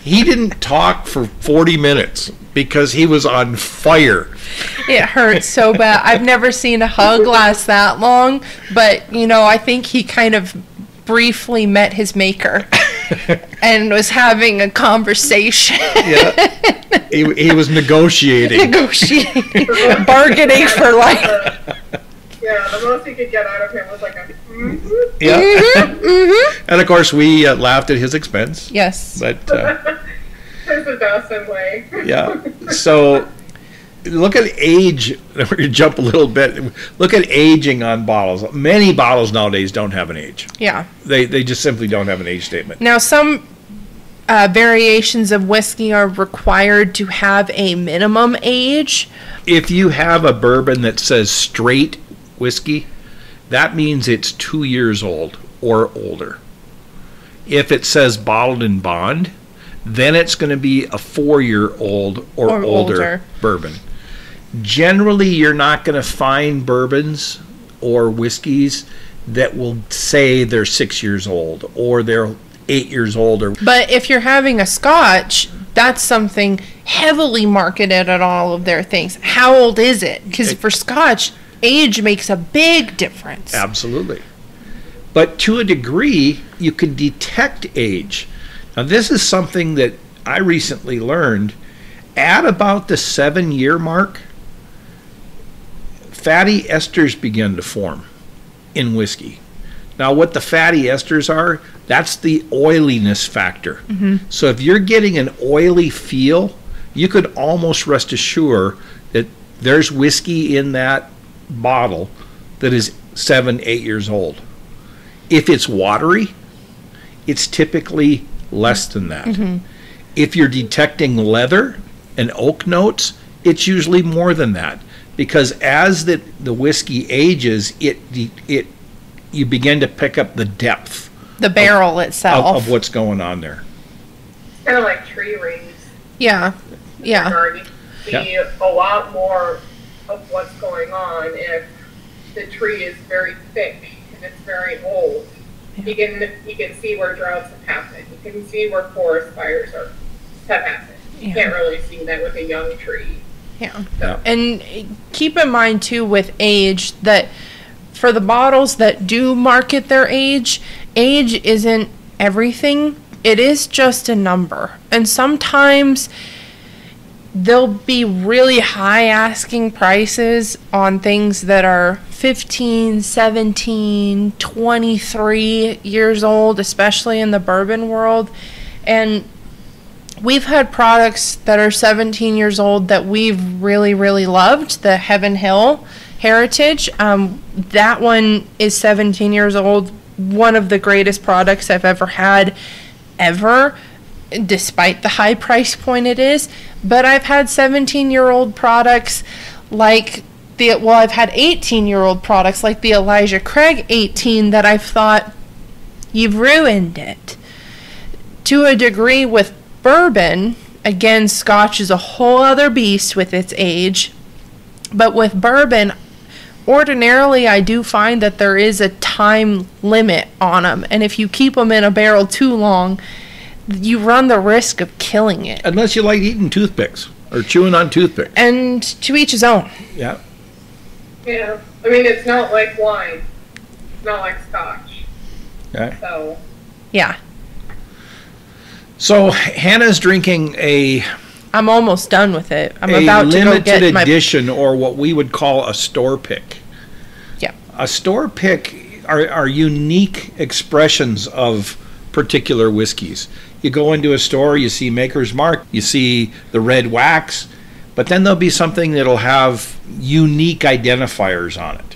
He didn't talk for 40 minutes because he was on fire. It hurts so bad. I've never seen a hug last that long, but, you know, I think he kind of briefly met his maker and was having a conversation. Yeah, he was negotiating, bargaining for life. Yeah, the most he could get out of him was like a yeah. And of course we laughed at his expense. Yes, but there's a Dawson way. Yeah, so look at age. We're going to jump a little bit. Look at aging on bottles. Many bottles nowadays don't have an age. Yeah. They just simply don't have an age statement. Now, some variations of whiskey are required to have a minimum age. If you have a bourbon that says straight whiskey, that means it's 2 years old or older. If it says bottled in bond, then it's going to be a 4-year-old or older bourbon. Generally, you're not going to find bourbons or whiskeys that will say they're 6 years old or they're 8 years old. But if you're having a Scotch, that's something heavily marketed at all of their things. How old is it? Because for Scotch, age makes a big difference. Absolutely. But to a degree, you can detect age. Now, this is something that I recently learned. At about the 7-year mark, fatty esters begin to form in whiskey. Now, what the fatty esters are, that's the oiliness factor. Mm-hmm. So if you're getting an oily feel, you could almost rest assured that there's whiskey in that bottle that is 7, 8 years old. If it's watery, it's typically less than that. Mm-hmm. If you're detecting leather and oak notes, it's usually more than that, because as the whiskey ages, you begin to pick up the depth, the barrel itself of what's going on there. It's kind of like tree rings. Yeah, yeah. You see a lot more of what's going on if the tree is very thick and it's very old. You can see where droughts have happened. You can see where forest fires have happened. You can't really see that with a young tree. Yeah. Yeah. And keep in mind, too, with age, that for the bottles that do market their age isn't everything. It is just a number. And sometimes there'll be really high asking prices on things that are 15, 17, 23 years old, especially in the bourbon world. And we've had products that are 17 years old that we've really, really loved. The Heaven Hill Heritage, that one is 17 years old. One of the greatest products I've ever had, ever, despite the high price point it is. But I've had 17-year-old products like I've had 18-year-old products like the Elijah Craig 18 that I've thought, you've ruined it. To a degree with bourbon, again, Scotch is a whole other beast with its age. But with bourbon, ordinarily I do find that there is a time limit on them. And if you keep them in a barrel too long, you run the risk of killing it. Unless you like eating toothpicks or chewing on toothpicks. And to each his own. Yeah. Yeah. I mean, it's not like wine. It's not like Scotch. Okay. So. Yeah. So Hannah's drinking I'm almost done with it. I'm a about to go limited get my... edition, or what we would call a store pick. Yeah. A store pick are unique expressions of particular whiskeys. You go into a store, you see Maker's Mark, you see the red wax, but then there'll be something that'll have unique identifiers on it.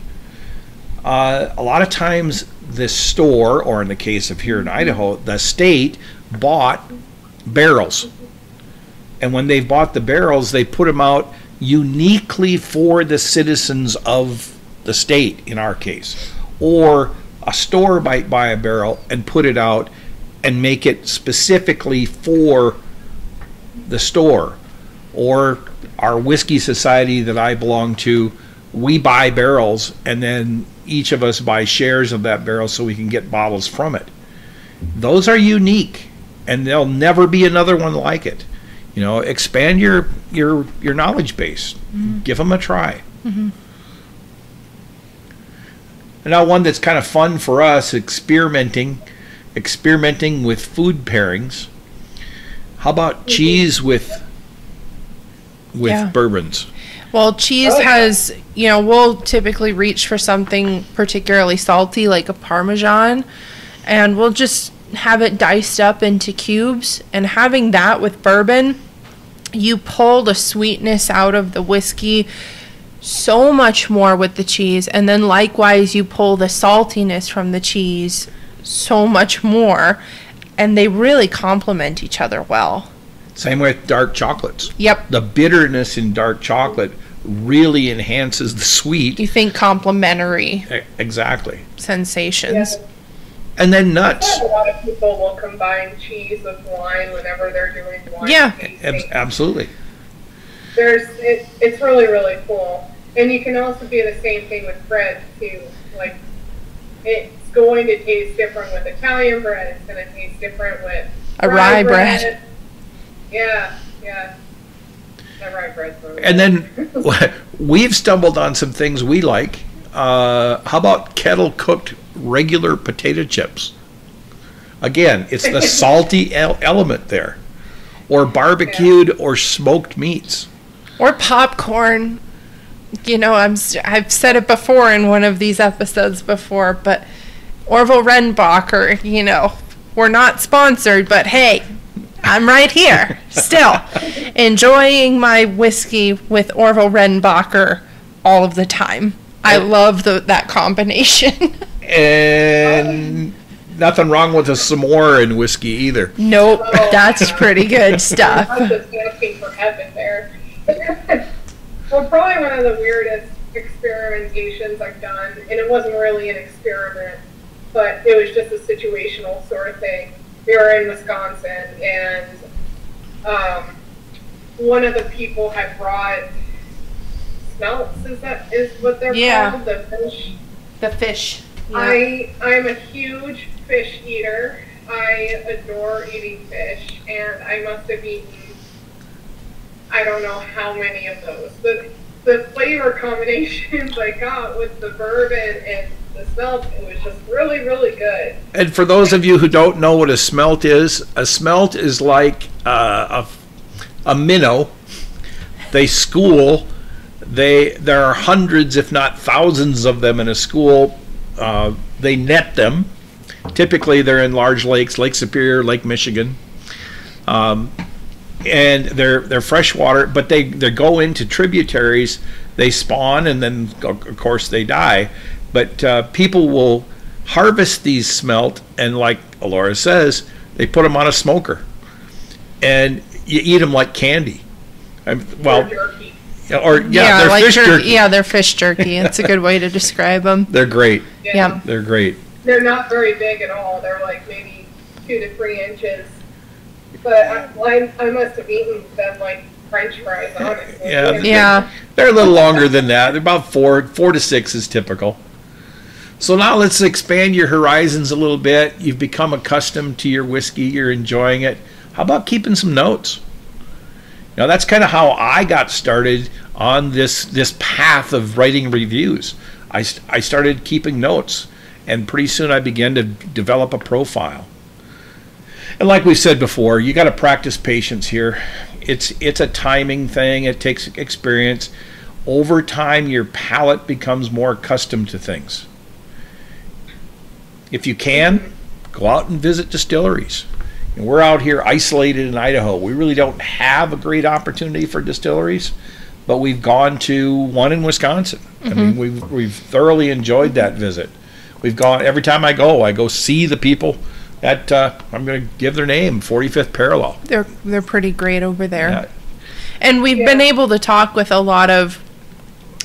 A lot of times the store, or in the case of here in Idaho, the state bought barrels. And when they've bought the barrels, they put them out uniquely for the citizens of the state, in our case. Or a store might buy a barrel and put it out and make it specifically for the store. Or our whiskey society that I belong to, we buy barrels and then each of us buy shares of that barrel so we can get bottles from it. Those are unique, and there'll never be another one like it. You know, expand your knowledge base. Mm-hmm. Give them a try. Mm-hmm. And now one that's kind of fun for us, experimenting with food pairings. How about cheese with bourbons? Well, cheese has, we'll typically reach for something particularly salty like a Parmesan, and we'll just have it diced up into cubes. And having that with bourbon, you pull the sweetness out of the whiskey so much more with the cheese, and then likewise you pull the saltiness from the cheese so much more, and they really complement each other well. Same with dark chocolates. Yep. The bitterness in dark chocolate really enhances the sweet. You think complementary. Exactly. Sensations. Yeah. And then nuts. A lot of people will combine cheese with wine whenever they're doing wine. Yeah, absolutely. It's really, really cool. And you can also do the same thing with bread, too. Like, it's going to taste different with Italian bread. It's going to taste different with a rye bread. Yeah. That rye bread's really And then we've stumbled on some things we like. How about kettle-cooked regular potato chips? Again, it's the salty element there. Or barbecued or smoked meats. Or popcorn. I've said it before in one of these episodes before, but Orville Redenbacher, we're not sponsored, but hey, I'm right here, still, enjoying my whiskey with Orville Redenbacher all of the time. I love that combination. And nothing wrong with a s'more in whiskey either. Nope, that's pretty good stuff. I'm just asking for heaven there. Well, probably one of the weirdest experimentations I've done, and it wasn't really an experiment, but it was just a situational sort of thing. We were in Wisconsin, and one of the people had brought smelts. Is what they're called? The fish. The fish. Yeah. I'm a huge fish eater. I adore eating fish, and I must have eaten I don't know how many of those. The flavor combinations I got with the bourbon and the smelt, it was just really, really good. And for those of you who don't know what a smelt is like a minnow. They school. There are hundreds, if not thousands, of them in a school. They net them. Typically, they're in large lakes, Lake Superior, Lake Michigan, and they're freshwater. But they go into tributaries. They spawn, and then of course they die. But people will harvest these smelt, and like Elora says, they put them on a smoker, and you eat them like candy. Well, Jerky. or Yeah, they're like fish jerky. Yeah, they're fish jerky. It's a good way to describe them. They're great. Yeah. They're great. They're not very big at all. They're like maybe 2 to 3 inches. But I must have eaten them like French fries, honestly. Yeah. Yeah. They're a little longer than that. They're about 4 to 6 is typical. So now let's expand your horizons a little bit. You've become accustomed to your whiskey. You're enjoying it. How about keeping some notes? Now that's kind of how I got started on this path of writing reviews. I started keeping notes, and pretty soon I began to develop a profile. And like we said before, you got to practice patience here. It's a timing thing. It takes experience. Over time, your palate becomes more accustomed to things. If you can, go out and visit distilleries. And we're out here isolated in Idaho. We really don't have a great opportunity for distilleries, but we've gone to one in Wisconsin. I mean, we've thoroughly enjoyed that visit. We've gone every time I go see the people that I'm going to give their name, 45th Parallel. They're pretty great over there. Yeah. And we've been able to talk with a lot of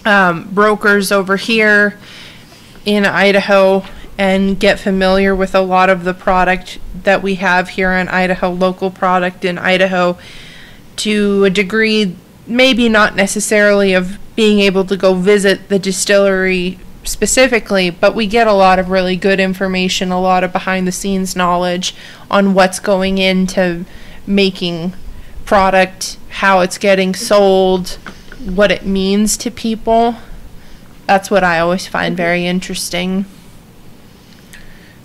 brokers over here in Idaho and get familiar with a lot of the product that we have here in Idaho, local product in Idaho, to a degree, maybe not necessarily of being able to go visit the distillery specifically, but we get a lot of really good information, a lot of behind the scenes knowledge on what's going into making product, how it's getting sold, what it means to people. That's what I always find very interesting.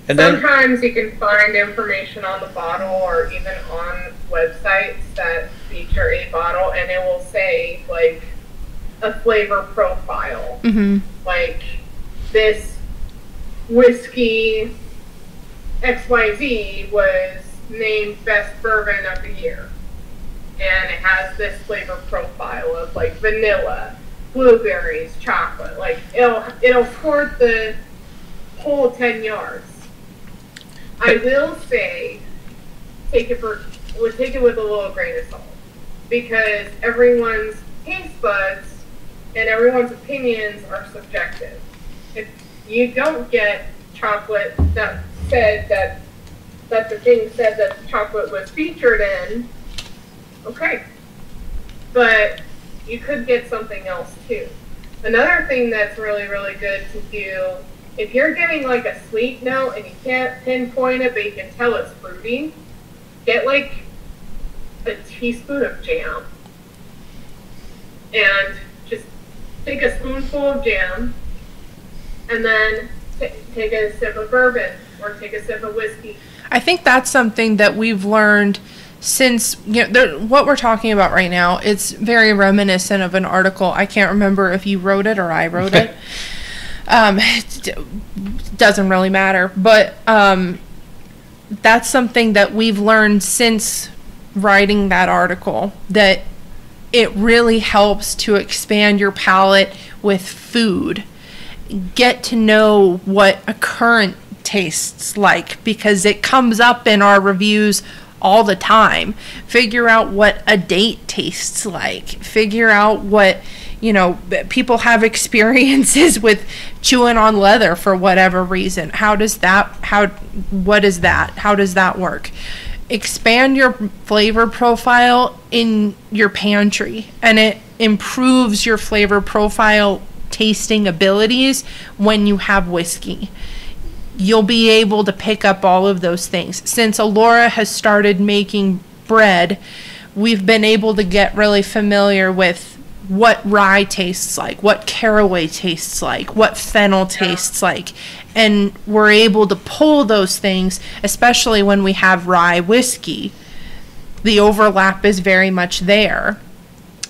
And then, sometimes you can find information on the bottle or even on websites that feature a bottle, and it will say like a flavor profile. Like this whiskey XYZ was named best bourbon of the year, and it has this flavor profile of like vanilla, blueberries, chocolate. Like it'll score the whole 10 yards. I will say, take it with a little grain of salt, because everyone's taste buds and everyone's opinions are subjective. If you don't get chocolate that said that the thing said that chocolate was featured in, okay, but you could get something else too. Another thing that's really, really good to do, if you're getting like a sweet note and you can't pinpoint it, but you can tell it's fruity, get like a teaspoon of jam and just take a spoonful of jam and then take a sip of bourbon or take a sip of whiskey. I think that's something that we've learned since, what we're talking about right now. It's very reminiscent of an article. I can't remember if you wrote it or I wrote it. It doesn't really matter, but that's something that we've learned since writing that article, that it really helps to expand your palate with food. Get to know what a currant tastes like, because it comes up in our reviews all the time. Figure out what a date tastes like. Figure out what, people have experiences with chewing on leather for whatever reason. How does that work? Expand your flavor profile in your pantry, and it improves your flavor profile tasting abilities when you have whiskey. You'll be able to pick up all of those things. Since Elora has started making bread, we've been able to get really familiar with what rye tastes like, what caraway tastes like, what fennel tastes like. And we're able to pull those things, especially when we have rye whiskey. The overlap is very much there.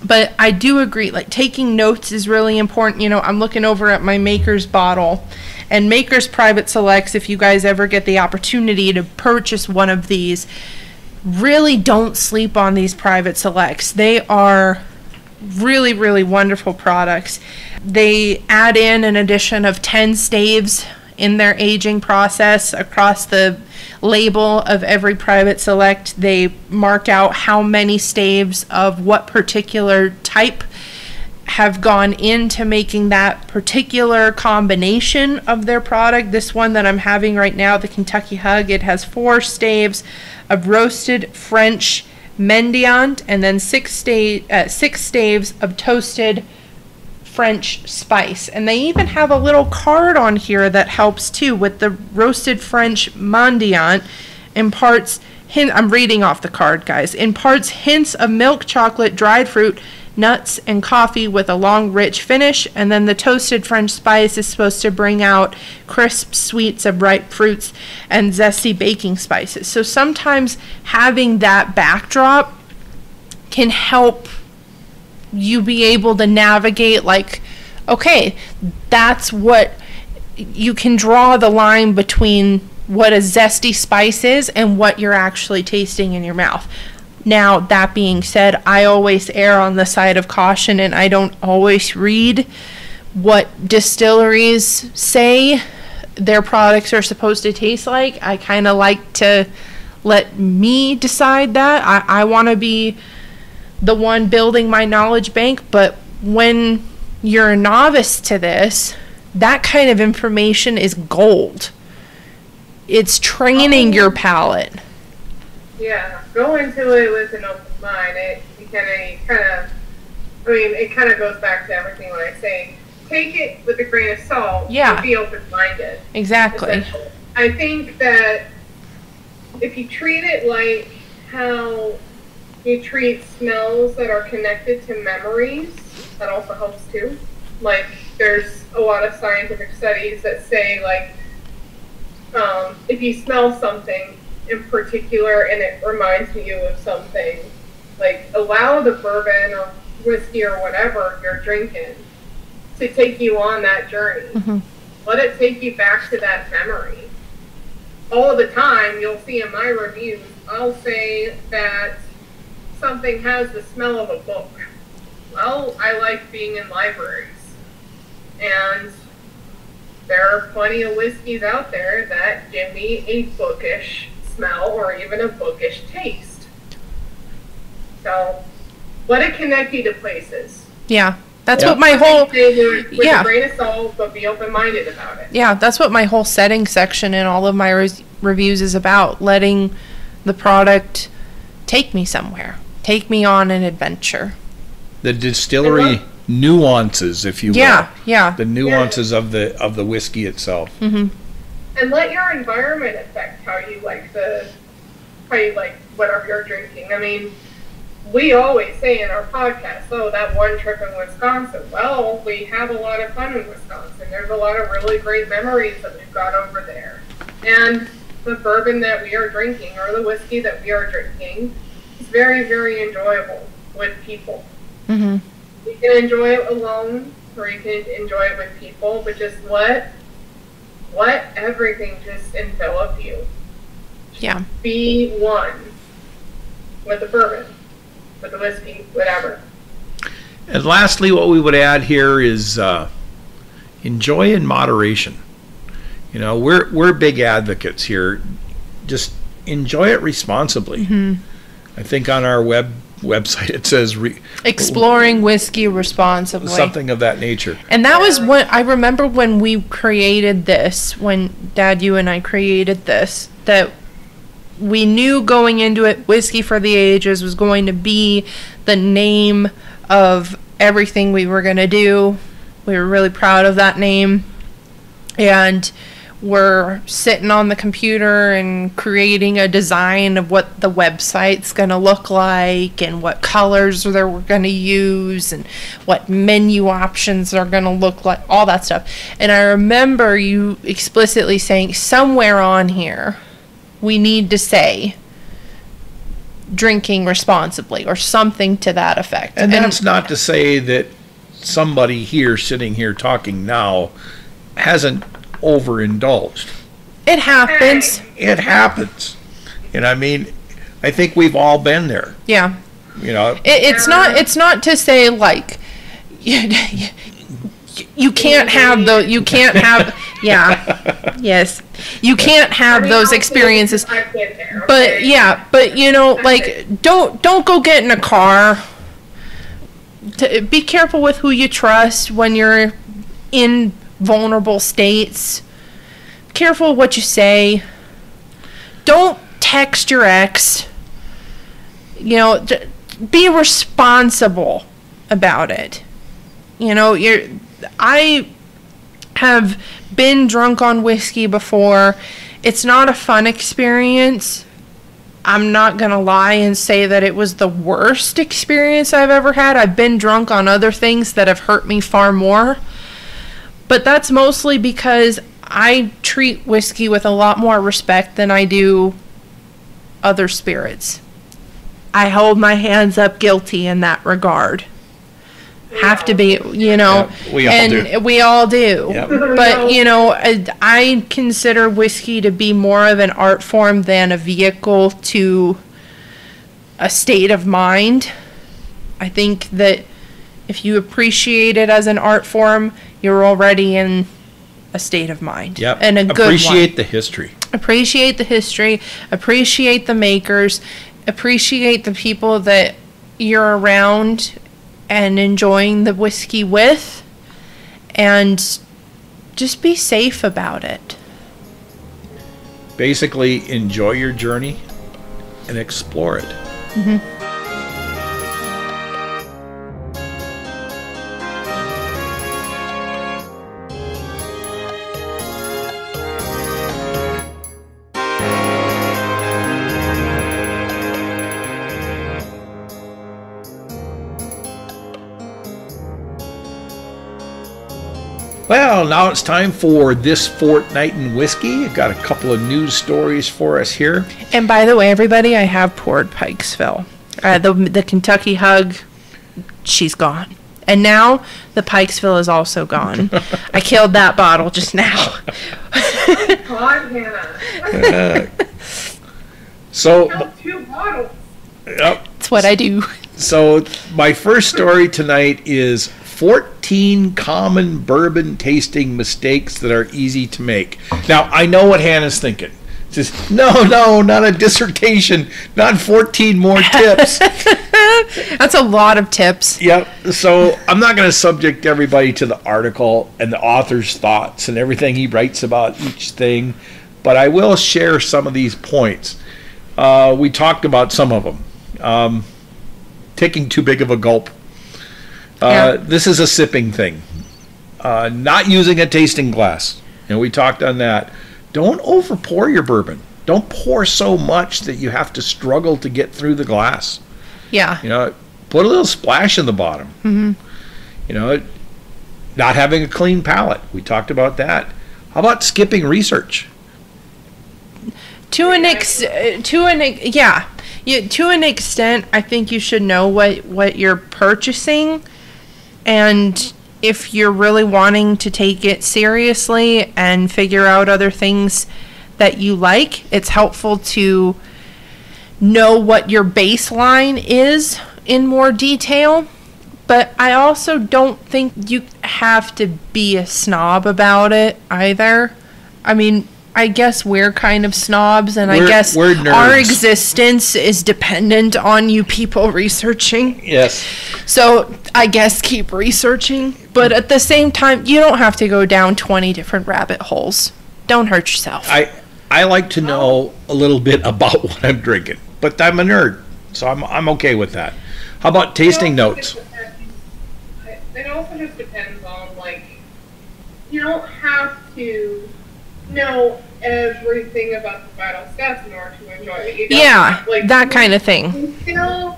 But I do agree, like, taking notes is really important. You know, I'm looking over at my Maker's bottle, and Maker's Private Selects, if you guys ever get the opportunity to purchase one of these, really don't sleep on these Private Selects. They are really, really wonderful products. They add in an addition of 10 staves in their aging process across the label of every Private Select. They mark out how many staves of what particular type have gone into making that particular combination of their product. This one that I'm having right now, the Kentucky Hug, it has 4 staves of roasted French Mendiant, and then 6 staves of toasted French spice. And they even have a little card on here that helps too, with the roasted French Mendiant imparts I'm reading off the card, guys, imparts hints of milk, chocolate, dried fruit, nuts, and coffee with a long, rich finish. And then the toasted French spice is supposed to bring out crisp sweets of ripe fruits and zesty baking spices. So sometimes having that backdrop can help you be able to navigate, like, okay, that's what you can draw the line between what a zesty spice is and what you're actually tasting in your mouth. Now, that being said, I always err on the side of caution, and I don't always read what distilleries say their products are supposed to taste like. I kind of like to let me decide that. I want to be the one building my knowledge bank, but when you're a novice to this, that kind of information is gold. It's training your palate. Yeah, go into it with an open mind. It kind of goes back to everything when I say take it with a grain of salt. Yeah. But be open-minded. Exactly. I think that if you treat it like how you treat smells that are connected to memories, that also helps too. Like, there's a lot of scientific studies that say, like, if you smell something in particular and it reminds you of something, like, allow the bourbon or whiskey or whatever you're drinking to take you on that journey. Mm-hmm. Let it take you back to that memory. All the time, you'll see in my reviews, I'll say that something has the smell of a book. Well, I like being in libraries, and there are plenty of whiskeys out there that give me a bookish smell or even a bookish taste. So let it connect you to places. Yeah, that's what my whole with a grain of salt, but be open-minded about it. Yeah, that's what my whole setting section in all of my reviews is about. Letting the product take me somewhere, take me on an adventure. The distillery nuances, if you will. Yeah. The nuances of the whiskey itself. Mm-hmm. And let your environment affect how you like whatever you're drinking. I mean, we always say in our podcast, oh, that one trip in Wisconsin. Well, we have a lot of fun in Wisconsin. There's a lot of really great memories that we've got over there. And the bourbon that we are drinking, or the whiskey that we are drinking, is very, very enjoyable with people. Mm-hmm. You can enjoy it alone, or you can enjoy it with people, but just let everything just envelop you. Yeah. Be one with the bourbon, with the whiskey, whatever. And lastly, what we would add here is enjoy in moderation. You know, we're big advocates here. Just enjoy it responsibly. Mm-hmm. I think on our website it says exploring whiskey responsibly, something of that nature. And that was what I remember when we created this, when Dad, you and I created this, that we knew going into it, Whiskey for the Ages was going to be the name of everything we were going to do. We were really proud of that name, and we're sitting on the computer and creating a design of what the website's going to look like and what colors we're going to use and what menu options are going to look like, all that stuff. And I remember you explicitly saying somewhere on here we need to say drinking responsibly or something to that effect. And that's not to say that somebody here sitting here talking now hasn't overindulged. It happens. It happens. And I mean, I think we've all been there. Yeah. You know, it's not to say like you can't have yes, you can't have those experiences. But yeah, but you know, like don't go get in a car. Be careful with who you trust when you're in vulnerable states. Careful what you say. Don't text your ex. You know, be responsible about it. You know, I have been drunk on whiskey before. It's not a fun experience. I'm not going to lie and say that it was the worst experience I've ever had. I've been drunk on other things that have hurt me far more. But that's mostly because I treat whiskey with a lot more respect than I do other spirits. I hold my hands up guilty in that regard. Have to be, you know, yeah, we all do. Yep. But, you know, I consider whiskey to be more of an art form than a vehicle to a state of mind. I think that if you appreciate it as an art form, you're already in a state of mind. Yep. And a good one. Appreciate the history. Appreciate the history. Appreciate the makers. Appreciate the people that you're around and enjoying the whiskey with. And just be safe about it. Basically, enjoy your journey and explore it. Mm-hmm. Well, now it's time for This Fortnight in Whiskey. I've got a couple of news stories for us here. And by the way, everybody, I have poured Pikesville. The Kentucky Hug, she's gone. And now the Pikesville is also gone. I killed that bottle just now. God, Hannah. So, Killed 2 bottles. yep. That's what I do. So my first story tonight is 14 common bourbon tasting mistakes that are easy to make. Now, I know what Hannah's thinking. She says, no, not a dissertation, not 14 more tips. That's a lot of tips. Yep. So I'm not going to subject everybody to the article and the author's thoughts and everything he writes about each thing, but I will share some of these points. We talked about some of them. Taking too big of a gulp. This is a sipping thing. Not using a tasting glass. And we talked on that. Don't over pour your bourbon. Don't pour so much that you have to struggle to get through the glass. Yeah. You know, put a little splash in the bottom. Mm-hmm. You know, not having a clean palate. We talked about that. How about skipping research? To an extent, I think you should know what you're purchasing, and if you're really wanting to take it seriously and figure out other things that you like, it's helpful to know what your baseline is in more detail. But I also don't think you have to be a snob about it either. I mean, I guess we're kind of snobs, and I guess our existence is dependent on you people researching. Yes. So I guess keep researching. But at the same time, you don't have to go down 20 different rabbit holes. Don't hurt yourself. I like to know a little bit about what I'm drinking, but I'm a nerd, so I'm okay with that. How about tasting notes? It also just depends on, like, you don't have to know everything about the vital steps in order to enjoy it. Yeah, that kind of thing. You still,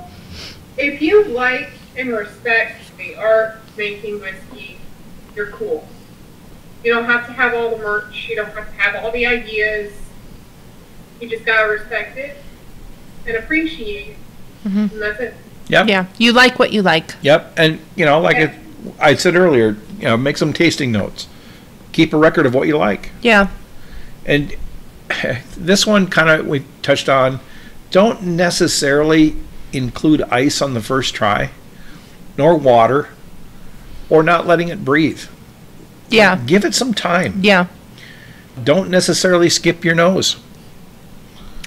if you like and respect the art of making whiskey, you're cool. You don't have to have all the merch. You don't have to have all the ideas. You just gotta respect it and appreciate it. And that's it. Yep. Yeah, you like what you like. Yep. And, like I said earlier, make some tasting notes. Keep a record of what you like. Yeah. And this one kind of we touched on. Don't necessarily include ice on the first try, nor water, or not letting it breathe. Yeah. Give it some time. Yeah. Don't necessarily skip your nose.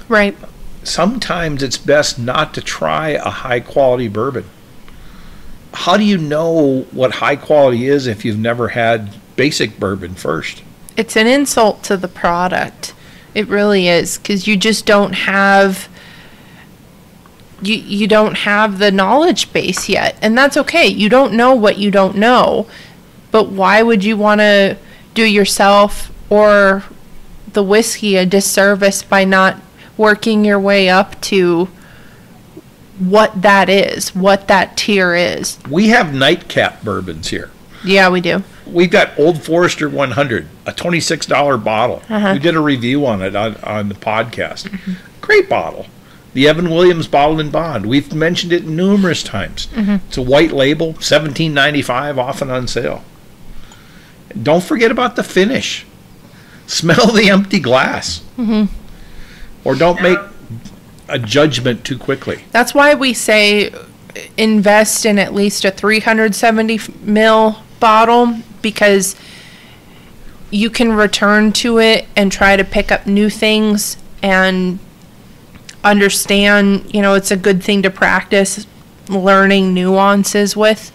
Right. Sometimes it's best not to try a high quality bourbon. How do you know what high quality is if you've never had basic bourbon first? It's an insult to the product. It really is, because you just don't have you don't have the knowledge base yet, and that's okay. You don't know what you don't know, but why would you want to do yourself or the whiskey a disservice by not working your way up to what that is, what that tier is? We have nightcap bourbons here. Yeah, we do. We've got Old Forester 100, a $26 bottle. We did a review on it on the podcast. Great bottle. The Evan Williams Bottled in Bond. We've mentioned it numerous times. It's a white label, $17.95, often on sale. Don't forget about the finish. Smell the empty glass. Or don't make a judgment too quickly. That's why we say invest in at least a 370 ml bottle, because you can return to it and try to pick up new things and understand, it's a good thing to practice learning nuances with.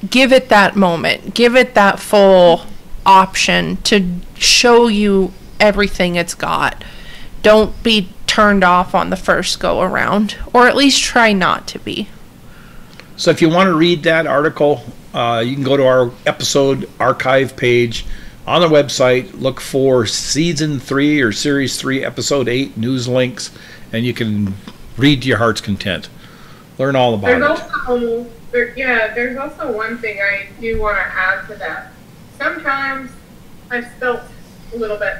Give it that moment. Give it that full option to show you everything it's got. Don't be turned off on the first go around, or at least try not to be. So if you want to read that article, you can go to our episode archive page on the website, look for Season 3 or Series 3, Episode 8 news links, and you can read to your heart's content. Learn all about it. There's also one thing I do want to add to that. Sometimes I've spilt a little bit.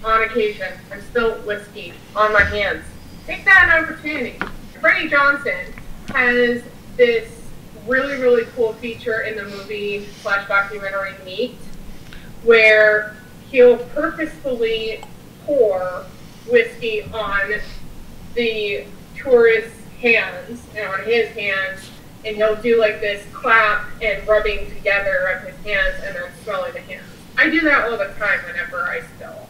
On occasion, I've spilled whiskey on my hands. Take that an opportunity. Freddie Johnson has this really, really cool feature in the movie / documentary Neat, where he'll purposefully pour whiskey on the tourist's hands and on his hands, and he'll do like this clap and rubbing together of his hands and then smelling the hands. I do that all the time whenever I spill.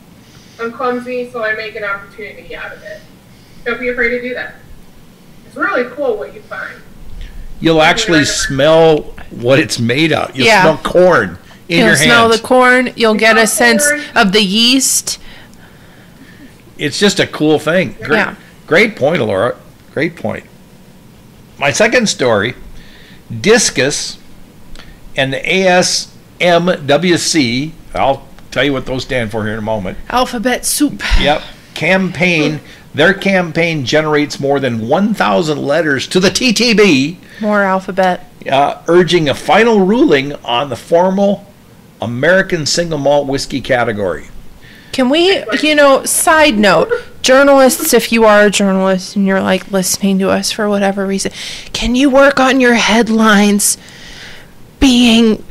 I'm clumsy, so I make an opportunity out of it. Don't be afraid to do that. It's really cool what you find. You'll actually smell what it's made of. You'll smell corn in your hands. You'll smell the corn. You'll get a sense of the yeast. It's just a cool thing. Great point, Elora. Great point. My second story, Discus and the ASMWC, I'll tell you what those stand for here in a moment. Alphabet soup. Yep. Their campaign generates more than 1,000 letters to the TTB. More alphabet. Urging a final ruling on the formal American single malt whiskey category. Can we, side note, journalists, if you are a journalist and you're listening to us for whatever reason, can you work on your headlines being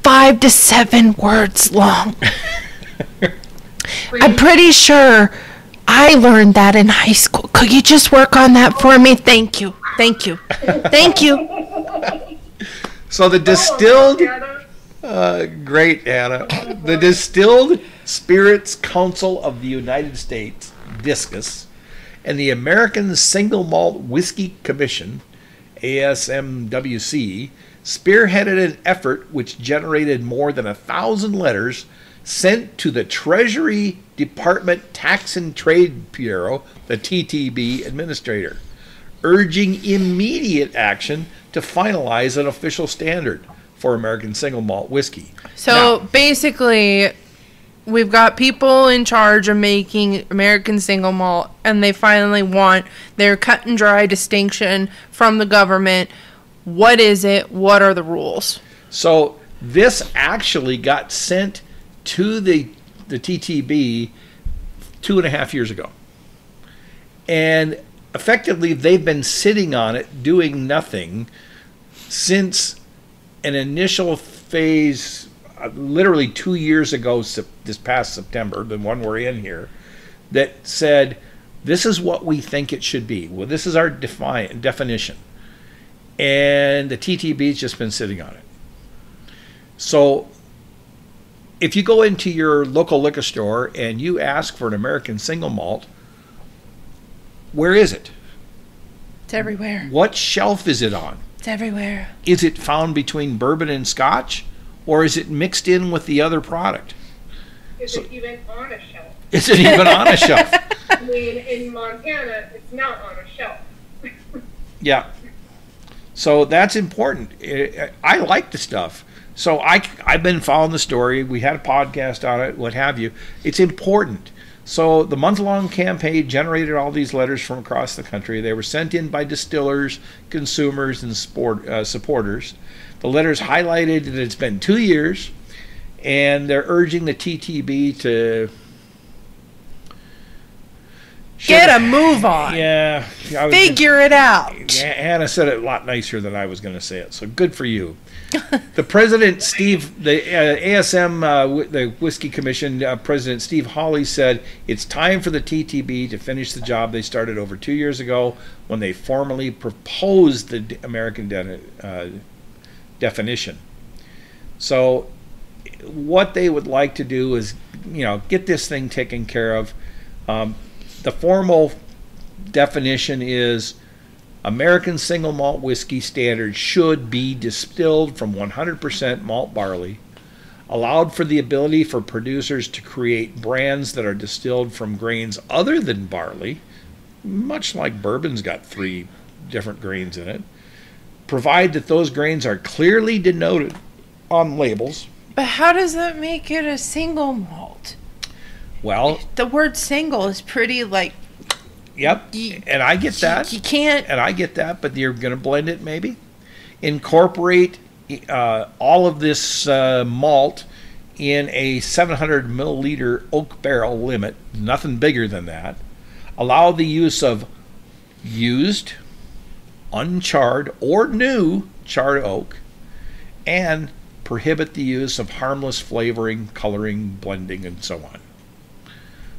5 to 7 words long? I'm pretty sure I learned that in high school. Could you just work on that for me? Thank you. Thank you. Thank you. So the distilled... great, Anna. The Distilled Spirits Council of the United States, DISCUS, and the American Single Malt Whiskey Commission, ASMWC, spearheaded an effort which generated more than 1,000 letters sent to the Treasury Department Tax and Trade Bureau, the TTB administrator, urging immediate action to finalize an official standard for American single malt whiskey. So basically, we've got people in charge of making American single malt, and they finally want their cut and dry distinction from the government. What is it? What are the rules? So this actually got sent to the TTB 2.5 years ago. And effectively, they've been sitting on it, doing nothing, since an initial phase, literally 2 years ago, this past September, the one we're in here, that said, this is what we think it should be. Well, this is our definition. And the TTB's just been sitting on it. So if you go into your local liquor store and you ask for an American single malt, where is it? It's everywhere. What shelf is it on? It's everywhere. Is it found between bourbon and scotch, or is it mixed in with the other product? Is it even on a shelf? Is it even on a shelf? I mean, in Montana, it's not on a shelf. Yeah. So that's important. I like the stuff. So I've been following the story. We had a podcast on it, what have you. It's important. So the month-long campaign generated all these letters from across the country. They were sent in by distillers, consumers, and supporters. The letters highlighted that it's been 2 years, and they're urging the TTB to get a move on. Yeah. Figure it out. Yeah, Anna said it a lot nicer than I was going to say it, so good for you. The president, the ASM, the Whiskey Commission President Steve Hawley said it's time for the TTB to finish the job they started over 2 years ago when they formally proposed the American definition. So what they would like to do is, get this thing taken care of. The formal definition is American single malt whiskey standard should be distilled from 100% malt barley, allowed for the ability for producers to create brands that are distilled from grains other than barley, much like bourbon's got 3 different grains in it, provide that those grains are clearly denoted on labels. But how does that make it a single malt? Well, the word single is pretty yep, and I get that. You can't. And I get that, but you're going to blend it maybe. Incorporate all of this malt in a 700 milliliter oak barrel limit, nothing bigger than that. Allow the use of used, uncharred, or new charred oak, and prohibit the use of harmless flavoring, coloring, blending, and so on.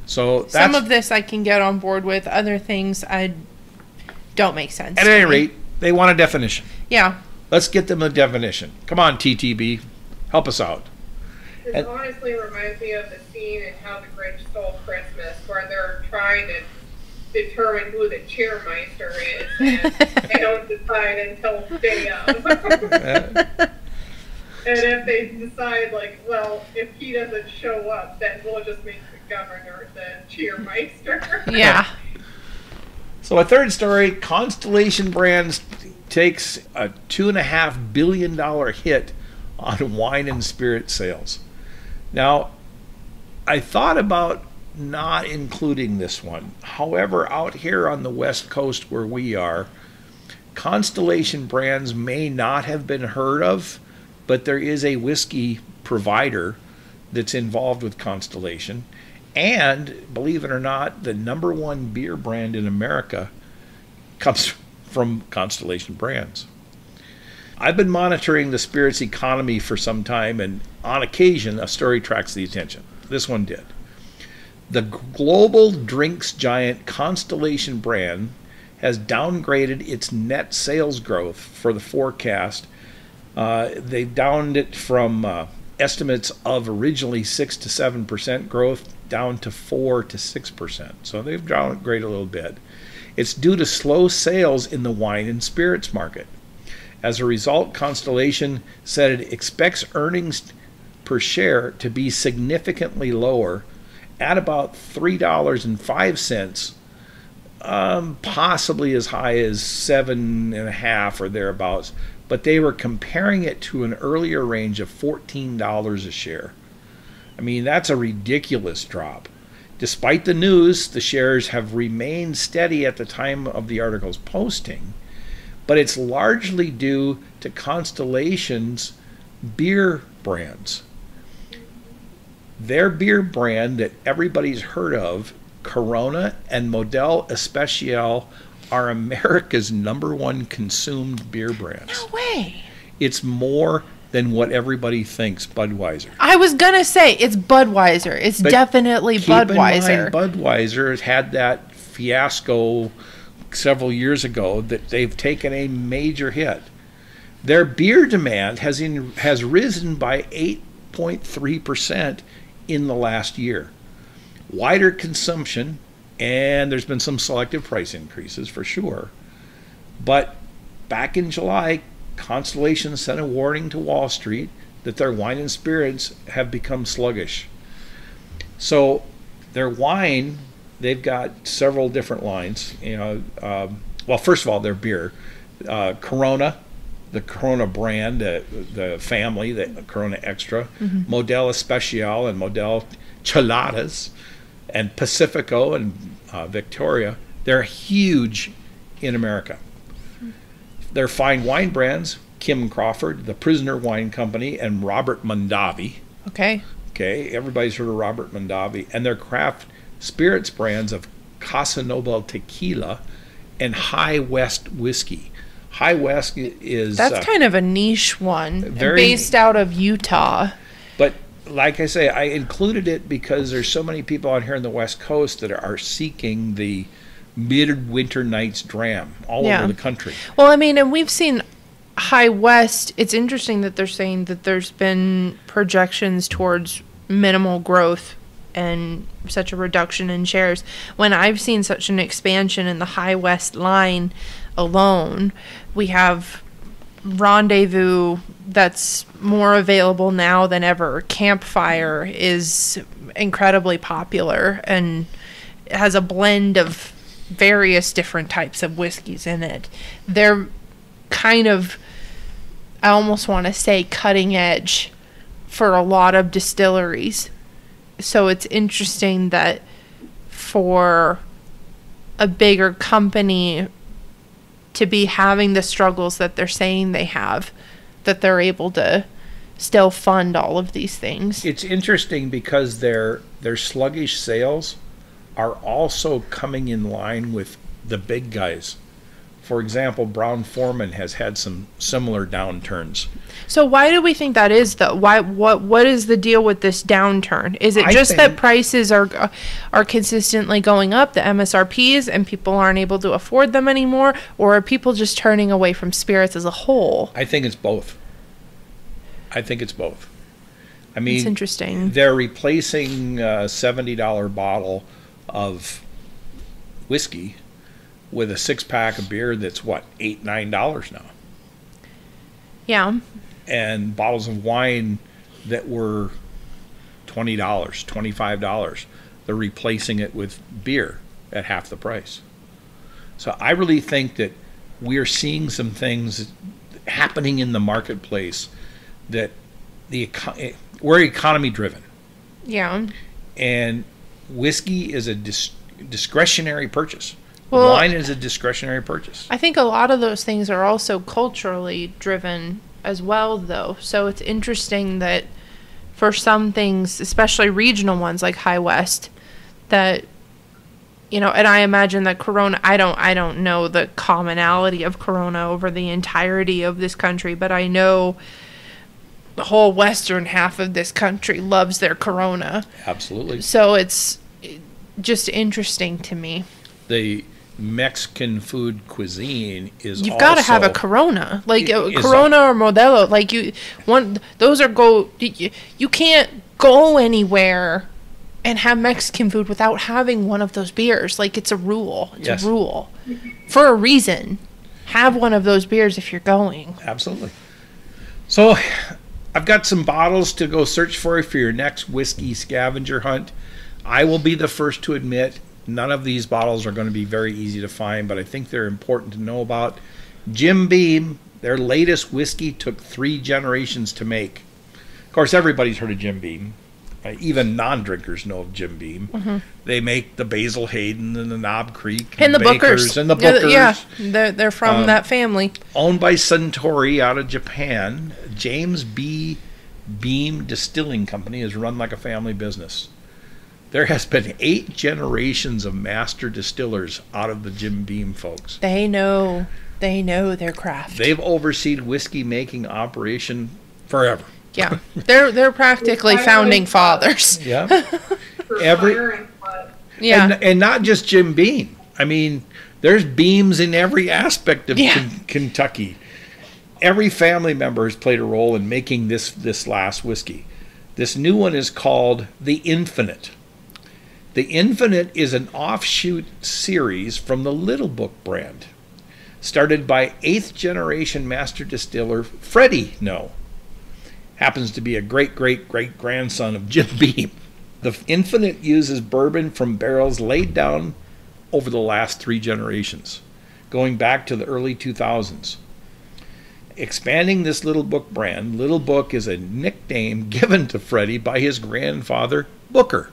So that's, some of this I can get on board with. Other things don't make sense. At any rate, they want a definition. Yeah. Let's get them a definition. Come on, TTB. Help us out. This honestly reminds me of the scene in How the Grinch Stole Christmas, where they're trying to determine who the cheermeister is, and they don't decide until day of. And if they decide, if he doesn't show up, then we'll just make the governor the cheermeister. Yeah. So a third story, Constellation Brands takes a $2.5 billion hit on wine and spirit sales. Now, I thought about not including this one. However, out here on the West Coast where we are, Constellation Brands may not have been heard of, but there is a whiskey provider that's involved with Constellation. And, believe it or not, the #1 beer brand in America comes from Constellation Brands. I've been monitoring the spirits economy for some time, and on occasion, a story tracks the attention. This one did. The global drinks giant Constellation brand has downgraded its net sales growth for the forecast. They've downed it from estimates of originally 6 to 7% growth down to 4 to 6%. So they've downgraded a little bit. It's due to slow sales in the wine and spirits market. As a result, Constellation said it expects earnings per share to be significantly lower at about $3.05, possibly as high as $7.50 or thereabouts. But they were comparing it to an earlier range of $14 a share. I mean, that's a ridiculous drop. Despite the news, the shares have remained steady at the time of the article's posting, but it's largely due to Constellation's beer brands. Their beer brand that everybody's heard of, Corona and Modelo Especial, are America's #1 consumed beer brands. No way. It's more than what everybody thinks Budweiser. I was going to say, it's Budweiser. It's But definitely keep in Budweiser. mind, Budweiser has had that fiasco several years ago that they've taken a major hit. Their beer demand has risen by 8.3% in the last year. Wider consumption, and there's been some selective price increases for sure. But back in July, Constellation sent a warning to Wall Street that their wine and spirits have become sluggish. So their wine, they've got several different lines. Well, first of all, their beer, Corona, the Corona brand, the family, the Corona Extra, Modelo Especial and Modelo Cheladas, and Pacifico and Victoria. They're huge in America. Their fine wine brands, Kim Crawford, the Prisoner Wine Company, and Robert Mondavi. Okay. Okay, everybody's heard of Robert Mondavi. And their craft spirits brands of Casa Noble Tequila and High West Whiskey. High West is... That's kind of a niche one, very, based out of Utah. But like I say, I included it because there's so many people out here on the West Coast that are seeking the midwinter night's dram all over the country. Well, I mean, and we've seen High West. It's interesting that they're saying that there's been projections towards minimal growth and such a reduction in shares, when I've seen such an expansion in the High West line alone. We have Rendezvous that's more available now than ever. Campfire is incredibly popular and has a blend of various different types of whiskeys in it. They're kind of, I almost want to say, cutting edge for a lot of distilleries. So it's interesting that for a bigger company to be having the struggles that they're saying they have, that they're able to still fund all of these things. It's interesting because their sluggish sales are also coming in line with the big guys. For example, Brown-Forman has had some similar downturns. So why do we think that is, though? What is the deal with this downturn? Is it just that prices are consistently going up, the MSRPs, and people aren't able to afford them anymore, or are people just turning away from spirits as a whole? I think it's both. I mean, it's interesting. They're replacing a $70 bottle of whiskey with a 6-pack of beer that's what, $8, $9 now. Yeah. And bottles of wine that were $20, $25. They're replacing it with beer at half the price. So I really think that we're seeing some things happening in the marketplace that we're economy driven. Yeah. And whiskey is a discretionary purchase. Well, wine is a discretionary purchase. I think a lot of those things are also culturally driven as well, though. So it's interesting that for some things, especially regional ones like High West, that, you know, and I imagine that Corona, I don't know the commonality of Corona over the entirety of this country, but I know the whole western half of this country loves their Corona. Absolutely. So it's just interesting to me. The Mexican food cuisine is You've got to have a Corona, like Corona or Modelo. Like you can't go anywhere and have Mexican food without having one of those beers. Like, it's a rule. It's a rule for a reason. Have one of those beers if you're going. Absolutely. So I've got some bottles to go search for your next whiskey scavenger hunt. I will be the first to admit none of these bottles are going to be very easy to find, but I think they're important to know about. Jim Beam, their latest whiskey took 3 generations to make. Of course, everybody's heard of Jim Beam. Even non-drinkers know of Jim Beam. Mm-hmm. They make the Basil Hayden and the Knob Creek And the Bookers. and the Bookers. Yeah, they're from that family. Owned by Suntory out of Japan, James B. Beam Distilling Company is run like a family business. There has been 8 generations of master distillers out of the Jim Beam folks. They know their craft. They've overseen whiskey making operation forever. Yeah, they're practically founding fathers. Yeah. Yeah, and not just Jim Beam. I mean, there's Beams in every aspect of Kentucky. Every family member has played a role in making this last whiskey. This new one is called the Infinite. The Infinite is an offshoot series from the Little Book brand, started by 8th generation master distiller Freddie No. Happens to be a great-great-great-grandson of Jim Beam. The Infinite uses bourbon from barrels laid down over the last 3 generations, going back to the early 2000s. Expanding this Little Book brand, Little Book is a nickname given to Freddie by his grandfather, Booker.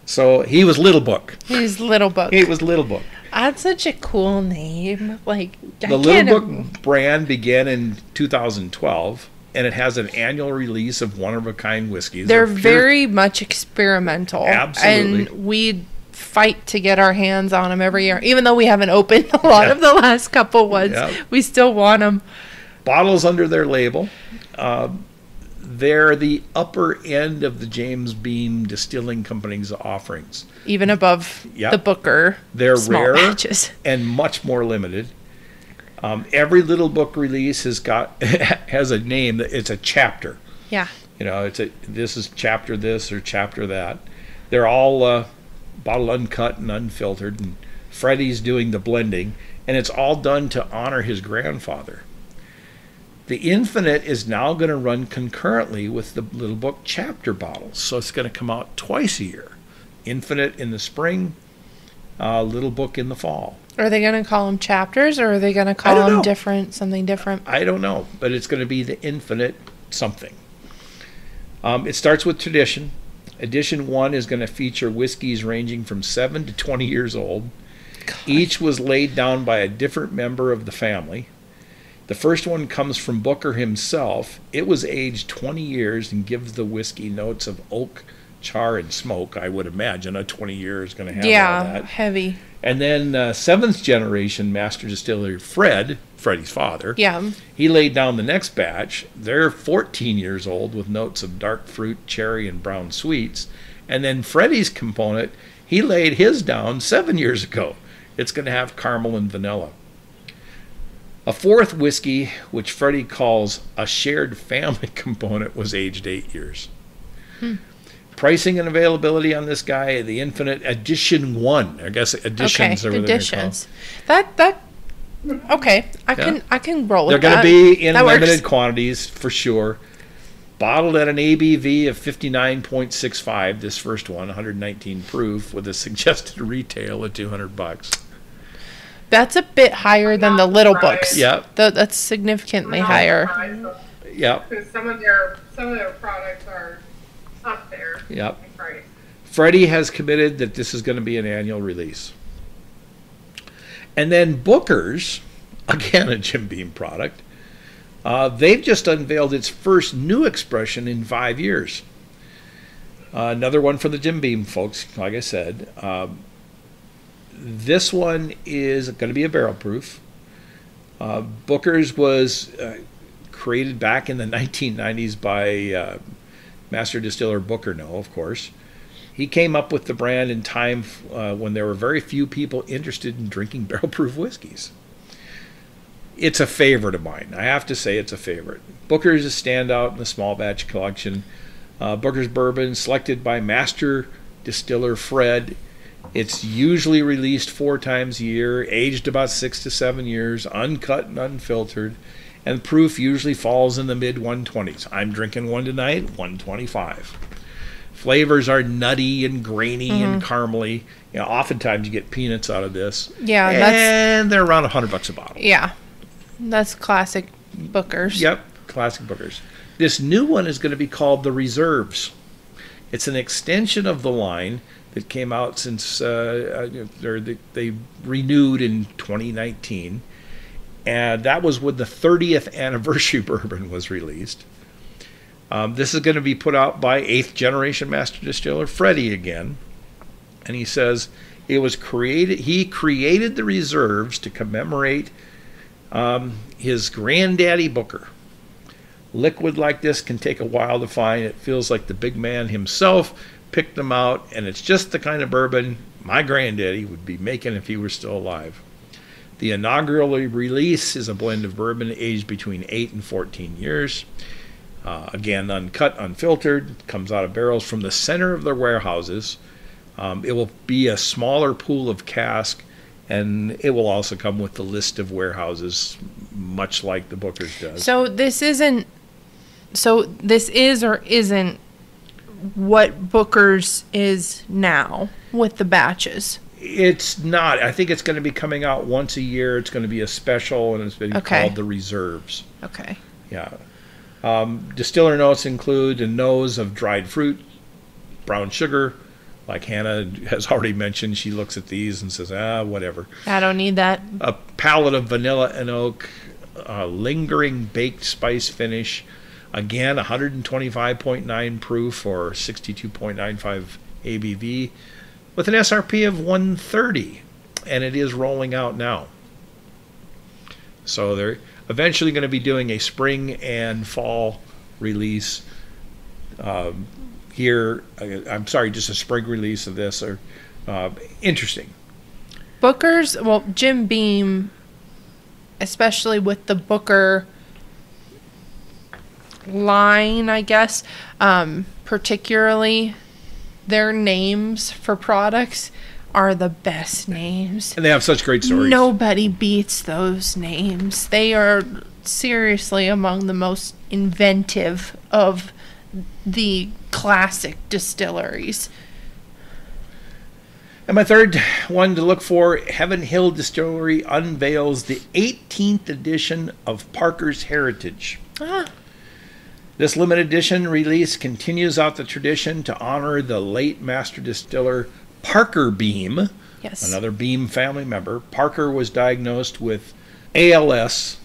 So he was Little Book. He's Little Book. He was Little Book. That's such a cool name. Like the Little Book brand began in 2012, and it has an annual release of one-of-a-kind whiskeys. They're very much experimental. Absolutely. And we fight to get our hands on them every year. Even though we haven't opened a lot of the last couple ones, we still want them. Bottles under their label. They're the upper end of the James Beam Distilling Company's offerings. Even above the Booker. They're small rare batches. And much more limited. Every Little Book release has a name. It's a chapter. Yeah. You know, this is chapter this or chapter that. They're all bottle uncut and unfiltered, and Freddie's doing the blending, and it's all done to honor his grandfather. The Infinite is now going to run concurrently with the Little Book chapter bottles, so it's going to come out twice a year. Infinite in the spring, Little Book in the fall. Are they going to call them chapters, or are they going to call them something different? I don't know, but it's going to be the Infinite something. It starts with tradition. Edition 1 is going to feature whiskeys ranging from 7 to 20 years old. God. Each was laid down by a different member of the family. The first one comes from Booker himself. It was aged 20 years and gives the whiskey notes of oak, char, and smoke. I would imagine a 20-year is going to have all that. Yeah, heavy. And then 7th generation master distiller Freddie's father, he laid down the next batch. They're 14 years old with notes of dark fruit, cherry, and brown sweets. And then Freddie's component, he laid his down 7 years ago. It's going to have caramel and vanilla. A 4th whiskey, which Freddie calls a shared family component, was aged 8 years. Pricing and availability on this guy, the Infinite Edition 1. I guess editions are what editions. That okay. I can roll with that. They're going to be in limited quantities for sure. Bottled at an ABV of 59.65, this first one, 119 proof, with a suggested retail of $200. That's a bit higher than the Little Books. Yeah. That's significantly higher. Yeah. Because some of their products are up there. Yep. In price. Freddie has committed that this is going to be an annual release. And then Booker's, again a Jim Beam product, they've just unveiled its first new expression in 5 years. Another one for the Jim Beam folks, like I said. This one is going to be a barrel proof. Booker's was created back in the 1990s by master distiller Booker No, of course. He came up with the brand in time when there were very few people interested in drinking barrel proof whiskeys. It's a favorite of mine. I have to say it's a favorite. Booker's is a standout in the small batch collection. Booker's bourbon, selected by master distiller Fred. It's usually released 4 times a year, aged about 6 to 7 years, uncut and unfiltered, and proof usually falls in the mid-120s. I'm drinking one tonight, 125. Flavors are nutty and grainy and caramely. You know, oftentimes you get peanuts out of this. Yeah, and they're around $100 a bottle. Yeah, that's classic Booker's. Yep, classic Booker's. This new one is going to be called the Reserves. It's an extension of the line that came out since they renewed in 2019. And that was when the 30th anniversary bourbon was released. This is going to be put out by 8th generation master distiller Freddie again. And he says he created the reserves to commemorate his granddaddy Booker. Liquid like this can take a while to find. It feels like the big man himself picked them out, and it's just the kind of bourbon my granddaddy would be making if he were still alive. The inaugural release is a blend of bourbon aged between 8 and 14 years. Again, uncut, unfiltered, comes out of barrels from the center of their warehouses. It will be a smaller pool of cask, and it will also come with the list of warehouses, much like the Booker's does. So this is or isn't what Booker's is now with the batches. It's not. I think it's going to be coming out once a year. It's going to be a special, and it's been called the Reserves. Okay. Yeah. Distiller notes include a nose of dried fruit, brown sugar. Like Hannah has already mentioned, she looks at these and says, whatever. I don't need that. A palette of vanilla and oak, lingering baked spice finish. Again, 125.9 proof or 62.95 ABV with an SRP of 130. And it is rolling out now. So they're eventually going to be doing a spring and fall release here. I'm sorry, just a spring release of this. Or interesting. Booker's, well, Jim Beam, especially with the Booker line, I guess, particularly their names for products are the best names. And they have such great stories. Nobody beats those names. They are seriously among the most inventive of the classic distilleries. And my third one to look for, Heaven Hill Distillery unveils the 18th edition of Parker's Heritage. This limited edition release continues out the tradition to honor the late master distiller Parker Beam, another Beam family member. Parker was diagnosed with ALS,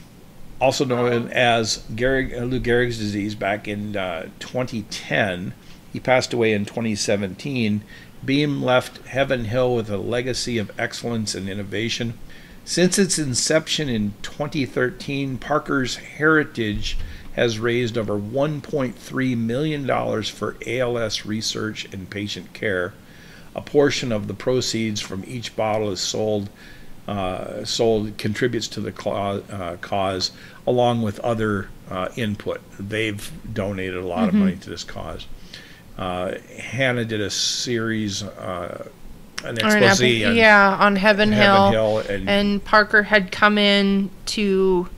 also known as Lou Gehrig's disease, back in 2010. He passed away in 2017. Beam left Heaven Hill with a legacy of excellence and innovation. Since its inception in 2013, Parker's Heritage has raised over $1.3 million for ALS research and patient care. A portion of the proceeds from each bottle is sold, contributes to the cause, along with other input. They've donated a lot of money to this cause. Hannah did a series, an expose on Heaven Hill, and Parker had come in to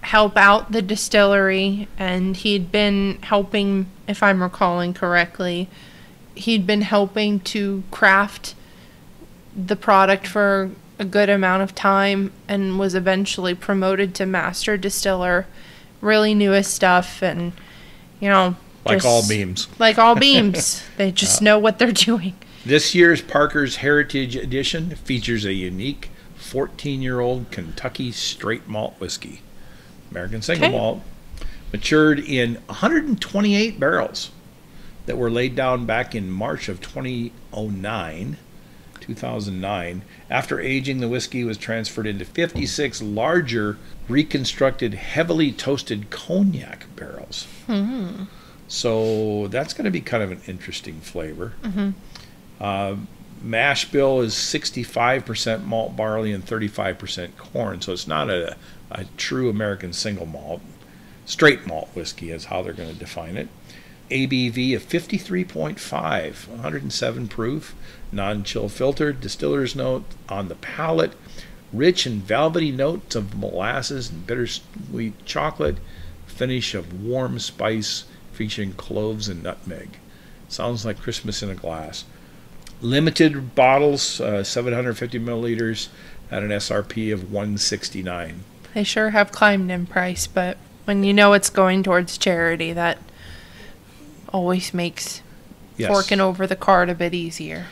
help out the distillery, and he'd been helping, if I'm recalling correctly, he'd been helping to craft the product for a good amount of time and was eventually promoted to master distiller. Really knew his stuff, and like all Beams. Like all Beams. They just know what they're doing. This year's Parker's Heritage Edition features a unique 14-year-old Kentucky straight malt whiskey. American single malt. Matured in 128 barrels that were laid down back in March of 2009. After aging, the whiskey was transferred into 56 larger, reconstructed, heavily toasted cognac barrels. So that's going to be kind of an interesting flavor. Mash bill is 65% malt barley and 35% corn, so it's not a true American single malt. Straight malt whiskey is how they're going to define it. ABV of 53.5, 107 proof, non-chill filtered, distiller's note on the palate, rich and velvety notes of molasses and bittersweet chocolate, finish of warm spice featuring cloves and nutmeg. Sounds like Christmas in a glass. Limited bottles, 750 milliliters at an SRP of $169. They sure have climbed in price, but when you know it's going towards charity, that always makes Yes. forking over the card a bit easier.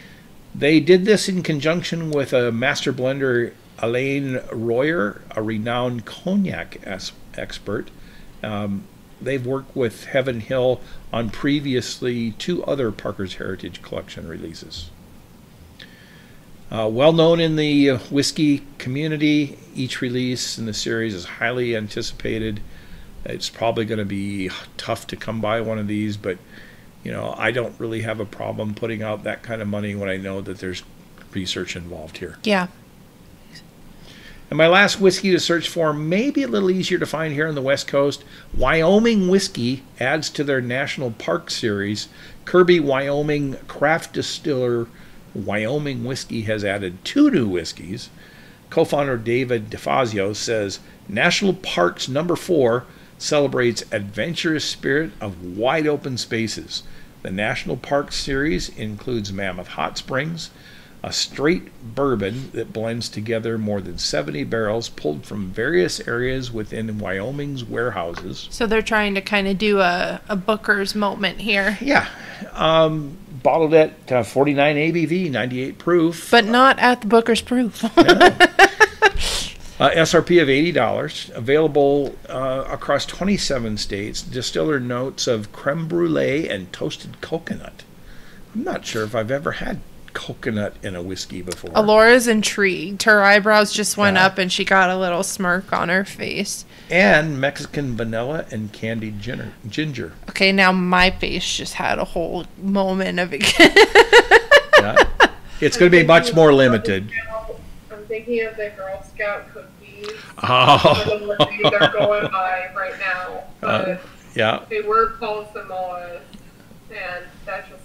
They did this in conjunction with a master blender, Alain Royer, a renowned cognac expert. They've worked with Heaven Hill on previously 2 other Parker's Heritage Collection releases. Well known in the whiskey community, each release in the series is highly anticipated. It's probably going to be tough to come by one of these, but I don't really have a problem putting out that kind of money when I know that there's research involved here. Yeah. And my last whiskey to search for may be a little easier to find here on the West Coast. Wyoming Whiskey adds to their National Park series. Kirby, Wyoming craft distiller Wyoming Whiskey has added 2 new whiskeys. Co-founder David DeFazio says National Parks number 4 celebrates adventurous spirit of wide open spaces. The National Park series includes Mammoth Hot Springs, a straight bourbon that blends together more than 70 barrels pulled from various areas within Wyoming's warehouses. So they're trying to kind of do a Booker's moment here. Yeah. Bottled at 49 ABV, 98 proof. But not at the Booker's proof. SRP of $80. Available across 27 states. Distiller notes of creme brulee and toasted coconut. I'm not sure if I've ever had coconut in a whiskey before. Elora's intrigued. Her eyebrows just went up and she got a little smirk on her face. And Mexican vanilla and candied ginger. Okay, now my face just had a whole moment of it. Yeah. It's going to be much more limited. I'm thinking of the Girl Scout cookies. Oh. They're going by right now. But yeah. they were called Samoas. And that's just,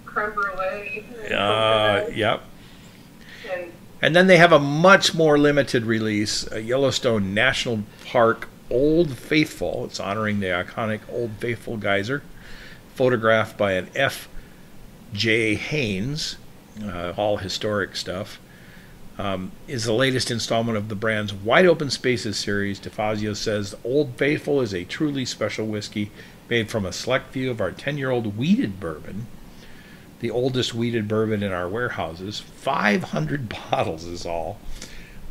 creme brulee. Yep. And then they have a much more limited release, a Yellowstone National Park Old Faithful. It's honoring the iconic Old Faithful geyser, photographed by an F.J. Haynes, all historic stuff. Is the latest installment of the brand's Wide Open Spaces series. DeFazio says Old Faithful is a truly special whiskey made from a select few of our 10-year-old wheated bourbon, the oldest wheated bourbon in our warehouses. 500 bottles is all,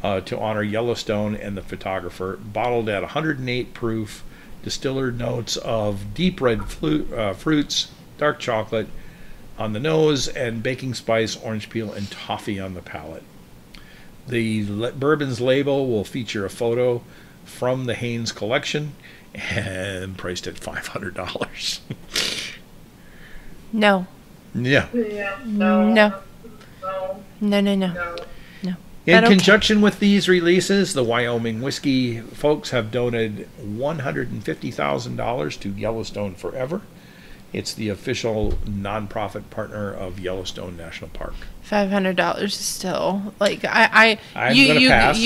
to honor Yellowstone and the photographer. Bottled at 108 proof, distiller notes of deep red fruits, dark chocolate on the nose, and baking spice, orange peel, and toffee on the palate. The bourbon's label will feature a photo from the Haynes collection and priced at $500. No. Yeah. No. In conjunction with these releases, the Wyoming Whiskey folks have donated $150,000 to Yellowstone Forever. It's the official nonprofit partner of Yellowstone National Park. $500 is still I'm gonna pass.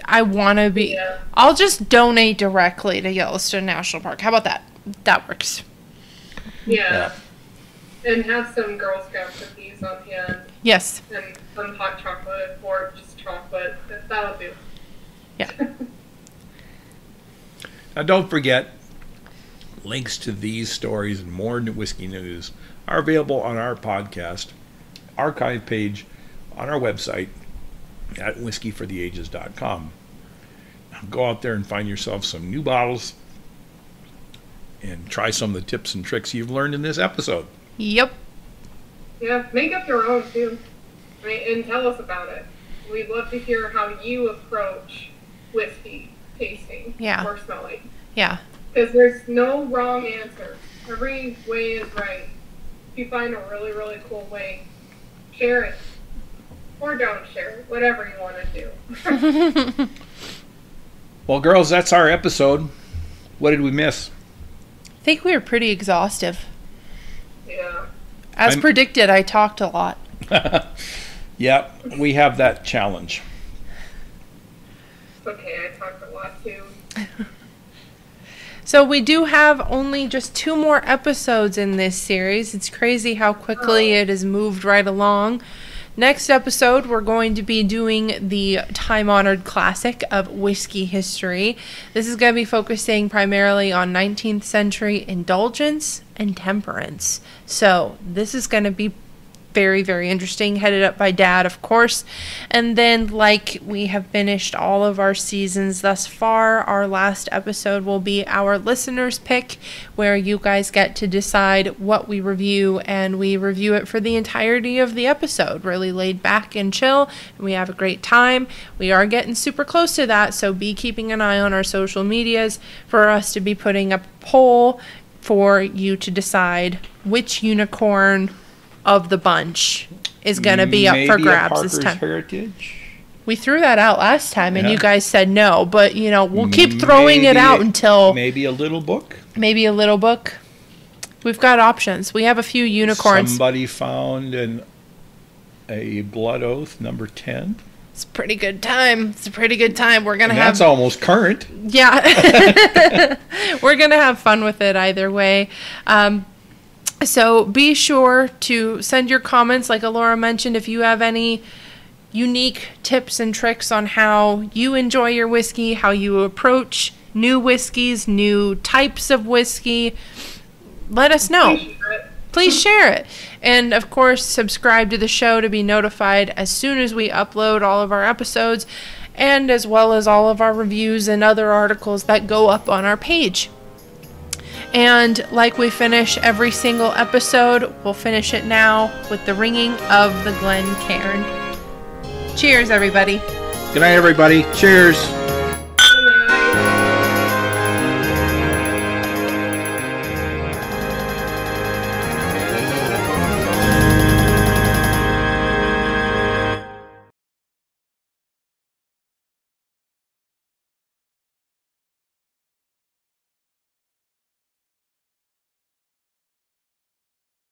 I want to be. Yeah. I'll just donate directly to Yellowstone National Park. How about that? That works. Yeah. And have some Girl Scout cookies on hand. Yes. And some hot chocolate or just chocolate. That'll do. Yeah. Now don't forget, links to these stories and more whiskey news are available on our podcast archive page on our website at whiskeyfortheages.com. Now go out there and find yourself some new bottles and try some of the tips and tricks you've learned in this episode. Yep. Yeah, make up your own too. And tell us about it. We'd love to hear how you approach whiskey tasting or smelling. Yeah. Because there's no wrong answer. Every way is right. If you find a really, really cool way, share it. Or don't share it. Whatever you want to do. Well, girls, that's our episode. What did we miss? I think we were pretty exhaustive. Yeah. As predicted, I talked a lot. Yep, we have that challenge. Okay, I talked a lot too. So we do have only just 2 more episodes in this series. It's crazy how quickly it has moved right along. Next episode, we're going to be doing the time-honored classic of whiskey history. This is going to be focusing primarily on 19th century indulgence and temperance. So this is going to be very, very interesting, headed up by Dad, of course. And then, like we have finished all of our seasons thus far, our last episode will be our listeners' pick, where you guys get to decide what we review, and we review it for the entirety of the episode, really laid back and chill, and we have a great time. We are getting super close to that, so be keeping an eye on our social medias for us to be putting up a poll for you to decide which unicorn of the bunch is going to be up for grabs this time. Heritage? We threw that out last time, and you guys said no, but, you know, we'll keep throwing it out until... Maybe a little book? Maybe a little book. We've got options. We have a few unicorns. Somebody found a Blood Oath number 10. It's a pretty good time. It's a pretty good time. We're going to have... That's almost current. Yeah. We're going to have fun with it either way. So be sure to send your comments, like Elora mentioned, if you have any unique tips and tricks on how you enjoy your whiskey, how you approach new whiskeys, new types of whiskey. Let us know. Please share it. And, of course, subscribe to the show to be notified as soon as we upload all of our episodes, and as well as all of our reviews and other articles that go up on our page. And like we finish every single episode, we'll finish it now with the ringing of the Glencairn. Cheers, everybody. Good night, everybody. Cheers.